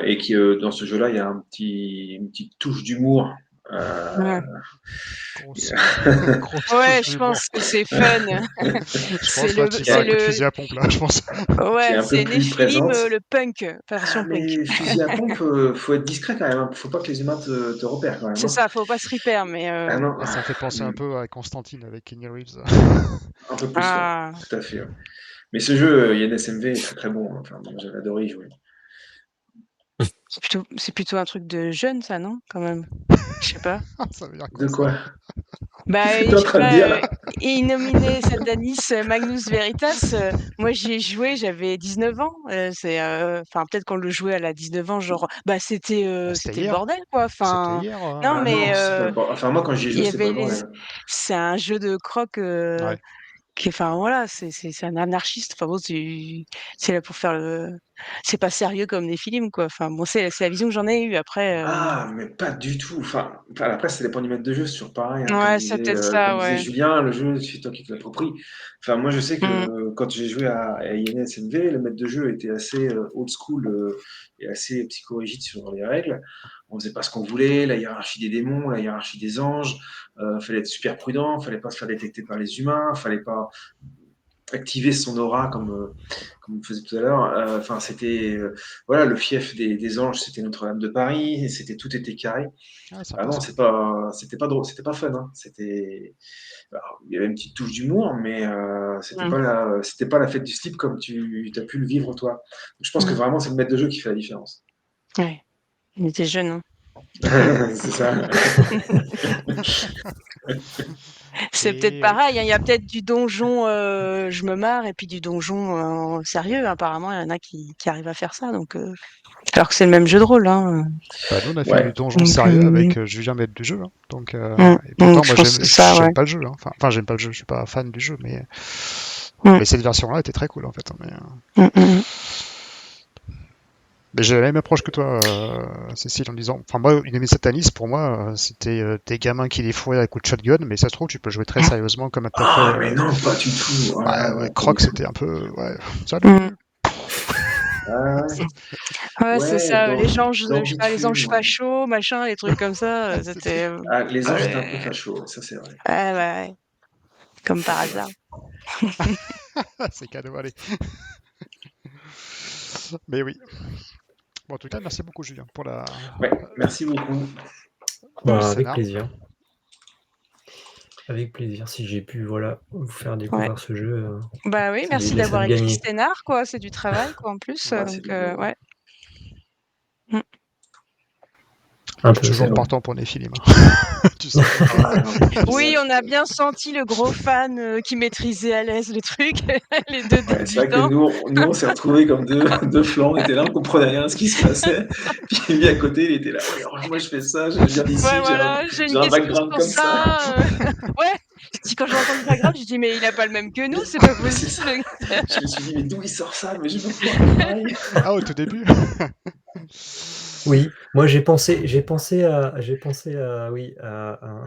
Et qui, dans ce jeu-là, il y a une petite touche d'humour. Ouais. Grosse, grosse touche Ouais, je d'humour. pense que c'est fun. Je pense là, tu vas C'est un coup de le fusil à pompe là, je pense. qui est ouais, un peu c'est plus Néphilim, présente. le punk, Ah, version punk. mais fusil à pompe, faut être discret quand même, hein. Faut pas que les humains te repèrent quand même, C'est hein. ça, faut pas se repaire, mais Ah non. Ah, ça me fait penser un Hmm. peu à Constantine avec Kenny Reeves. Un peu plus, ouais. ah, Tout à fait, ouais. Mais ce jeu, Yann SMV est très très bon, hein. Enfin, moi, j'avais adoré y jouer. c'est plutôt un truc de jeune ça, non? Quand même? Je sais pas. Ça veut dire quoi De ça? quoi? Bah, Qu'est-ce que t'es je en sais train de pas, dire là? Innominé Satanis, Magnus Veritas, moi j'y ai joué, j'avais 19 ans, enfin peut-être qu'on le jouait, elle a 19 ans, genre, bah, Bah, c'était le bordel quoi, C'était enfin, hier. non Ah mais non, c'est pas le bordel. Enfin, moi, quand j'y ai il joué, y c'était pas avait le les bordel. c'est un jeu de croc, Ouais. enfin voilà, c'est un anarchiste, enfin bon, c'est là pour faire c'est pas sérieux comme des films quoi, enfin bon, c'est la vision que j'en ai eue après, Ah, mais pas du tout. Enfin, après, ça dépend du maître de jeu, c'est toujours pareil, hein. ouais, c'est peut-être Comme ça, disait ouais. Julien, le jeu, c'est toi qui te l'appropries. Enfin, moi, je sais Mmh. que quand j'ai joué à INSMV, le maître de jeu était assez old school et assez psychorigide sur les règles. On faisait pas ce qu'on voulait, la hiérarchie des démons, la hiérarchie des anges. Fallait être super prudent, fallait pas se faire détecter par les humains, fallait pas activer son aura comme on faisait tout à l'heure. Enfin, c'était voilà, le fief des anges, c'était Notre-Dame de Paris, et tout était carré. Ah, Ah sympa non, ça. c'était pas drôle, c'était pas fun, hein. Alors, il y avait une petite touche d'humour, mais Mmh. c'était pas la fête du slip comme tu as pu le vivre toi. Donc, je pense que Mmh. vraiment c'est le maître de jeu qui fait la différence. Ouais, il était jeune, hein. C'est ça. C'est Et peut-être pareil, hein, il y a peut-être du donjon je me marre et puis du donjon sérieux. Apparemment, il y en a qui arrivent à faire ça, donc alors que c'est le même jeu de rôle, hein. bah, nous, on a fait du Ouais. donjon Donc, sérieux avec Julien, maître du jeu. Hein. Et pourtant, donc je moi, pense que c'est ça, j'aime ouais. pas le jeu. Hein. Enfin, j'aime pas le jeu, je suis pas fan du jeu, mais Mm, cette version-là était très cool en fait. Hein, mais j'ai la même approche que toi, Cécile, en disant. Enfin, moi, une ennemi sataniste, pour moi, c'était des gamins qui les fourraient à coups de shotgun, mais ça se trouve, tu peux jouer très sérieusement comme t'as fait. Ah, mais non, pas du tout. Oh là là, Ouais, non, pas du Croc, tout. c'était un peu. Ouais, mm. salut! Ah, Ouais, c'est ouais, ça, les gens, je dans sais pas, les anges Bitume. fachos, machin, les trucs comme ça, C'était- c'était Ah, les anges étaient un peu ouais, fachos, ça c'est vrai. ouais, comme par hasard. C'est cadeau, allez. Mais oui. Bon, en tout cas, merci beaucoup, Julien, pour Ouais, merci beaucoup. le Bah, avec scénar. plaisir. Avec plaisir, si j'ai pu voilà, vous faire Ouais. découvrir ce jeu, Bah oui, c'est merci laisse à d'avoir me écrit le gagner. scénar, quoi. C'est du travail, quoi, en plus. Ouais, c'est Donc, du boulot. ouais. Un Je suis peu, c'est toujours vrai. partant pour Néphilim. Hein. Tu sais. Ah, non, mais Oui, ça, on a bien senti le gros fan qui maîtrisait à l'aise le truc, les deux ouais, c'est vrai que débutants. nous on s'est retrouvés comme deux flancs, on était là, on comprenait rien à ce qui se passait. Puis lui à côté, il était là, ouais, alors moi je fais ça, je viens Ouais, d'ici, voilà, j'ai j'ai une un question background sur comme ça. ça. Ouais, je dis, quand j'ai entendu le background, je dis, mais il a pas le même que nous, c'est pas Mais c'est ça. possible. Je me suis dit, mais d'où il sort ça? Mais je veux pouvoir faire pareil. Ah, au tout début. Oui, moi j'ai pensé à oui, à un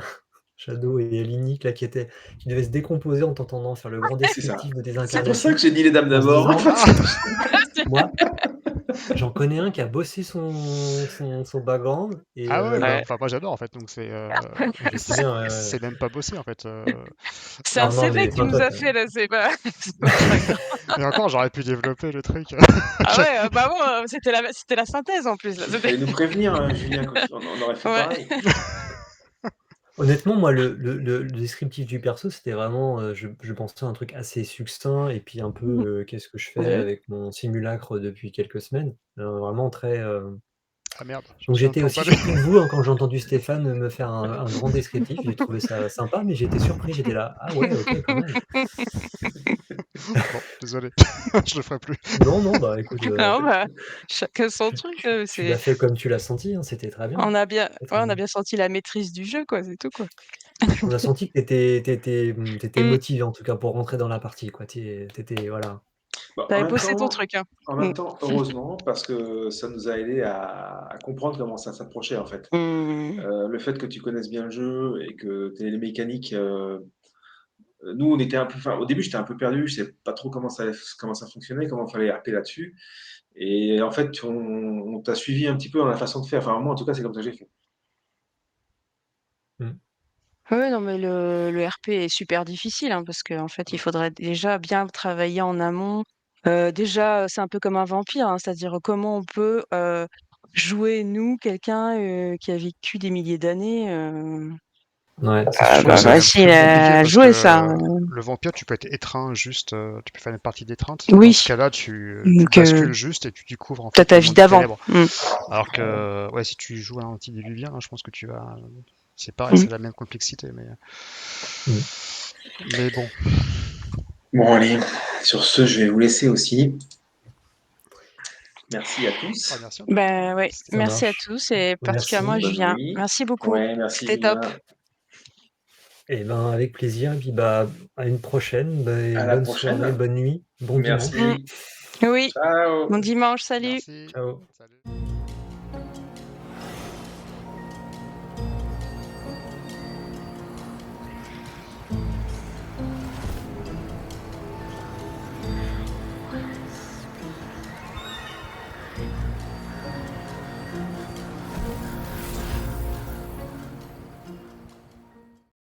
Shadow et Linic là qui devaient se décomposer en t'entendant faire le grand C'est ça. descriptif de C'est pour ça désincarnation, que j'ai dit les dames en se d'abord. disant: Ah, «Moi, j'en connais un qui a bossé son background et ah ouais, bah, Ouais. enfin, moi j'adore en fait, donc je sais bien, ouais, ouais, c'est ouais». même pas bossé en fait. C'est un Non, non, CV mais que tu enfin nous toi as tu fait, là, c'est pas, c'est pas grave. Et encore, j'aurais pu développer le truc. Ah ouais, bah bon, c'était la synthèse en plus, là. Il fallait nous prévenir, hein, Julien, on aurait fait Ouais. pareil. honnêtement, moi, le descriptif du perso, c'était vraiment, je pensais à un truc assez succinct et puis un peu, qu'est-ce que je fais Ouais. avec mon simulacre depuis quelques semaines? Vraiment très, Ah merde, je me donc souviens j'étais toujours aussi pas surpris que vous, hein, quand j'ai entendu Stéphane me faire un grand descriptif. J'ai trouvé ça sympa, mais j'ai été surpris, j'étais là: «Ah ouais, OK, quand même». Bon, désolé, je le ferai plus. Non, non, bah, écoute, Non, bah, chacun son truc, tu l'as fait comme tu l'as senti, hein, c'était très bien, très, très on a bien. bien senti la maîtrise du jeu, quoi, c'est tout, quoi. On a senti que tu étais Mmh. motivé en tout cas pour rentrer dans la partie, quoi. Tu voilà. Bah, Tu bossé ton truc, hein. en Mmh. même temps, heureusement, parce que ça nous a aidé à comprendre comment ça s'approchait en fait. Mmh. Le fait que tu connaisses bien le jeu et que tu aies les mécaniques, nous on était un peu, enfin au début j'étais un peu perdu, je savais pas trop comment ça fonctionnait, comment il fallait RP là-dessus. Et en fait, on t'a suivi un petit peu dans la façon de faire. Enfin moi en tout cas c'est comme ça que j'ai fait. Mmh. Ouais, non, mais le RP est super difficile, hein, parce qu'en fait, il faudrait déjà bien travailler en amont. Déjà, c'est un peu comme un vampire, hein, c'est-à-dire comment on peut, jouer nous, quelqu'un, qui a vécu des milliers d'années, Ouais, c'est ah Je crois super bah, que c'est même facile plus compliqué à parce jouer ça, que le vampire, tu peux être étreint juste, tu peux faire une partie d'étreinte. Et dans ce Oui, cas-là, tu donc bascules juste et tu découvres en tu fait ta le vie monde des d'avant. ténèbres. Mmh. Alors que, ouais, si tu joues à un antédiluvien, je pense que tu vas. C'est pareil, Mmh. c'est la même complexité, Mmh. mais bon. Bon allez, sur ce je vais vous laisser aussi. Merci à Ah, tous. merci en tout cas. Bah, ouais, C'était Ça merci à marche. tous et particulièrement à Merci Bonne Julien. nuit. Merci beaucoup, Ouais, merci c'était top. Julien. et ben, avec plaisir et puis, bah, à une prochaine, bah, et À la bonne soirée, prochaine. bonne nuit, bon dimanche. Mmh. Merci. Oui, bon Ciao. dimanche, salut. Merci. Ciao. Salut.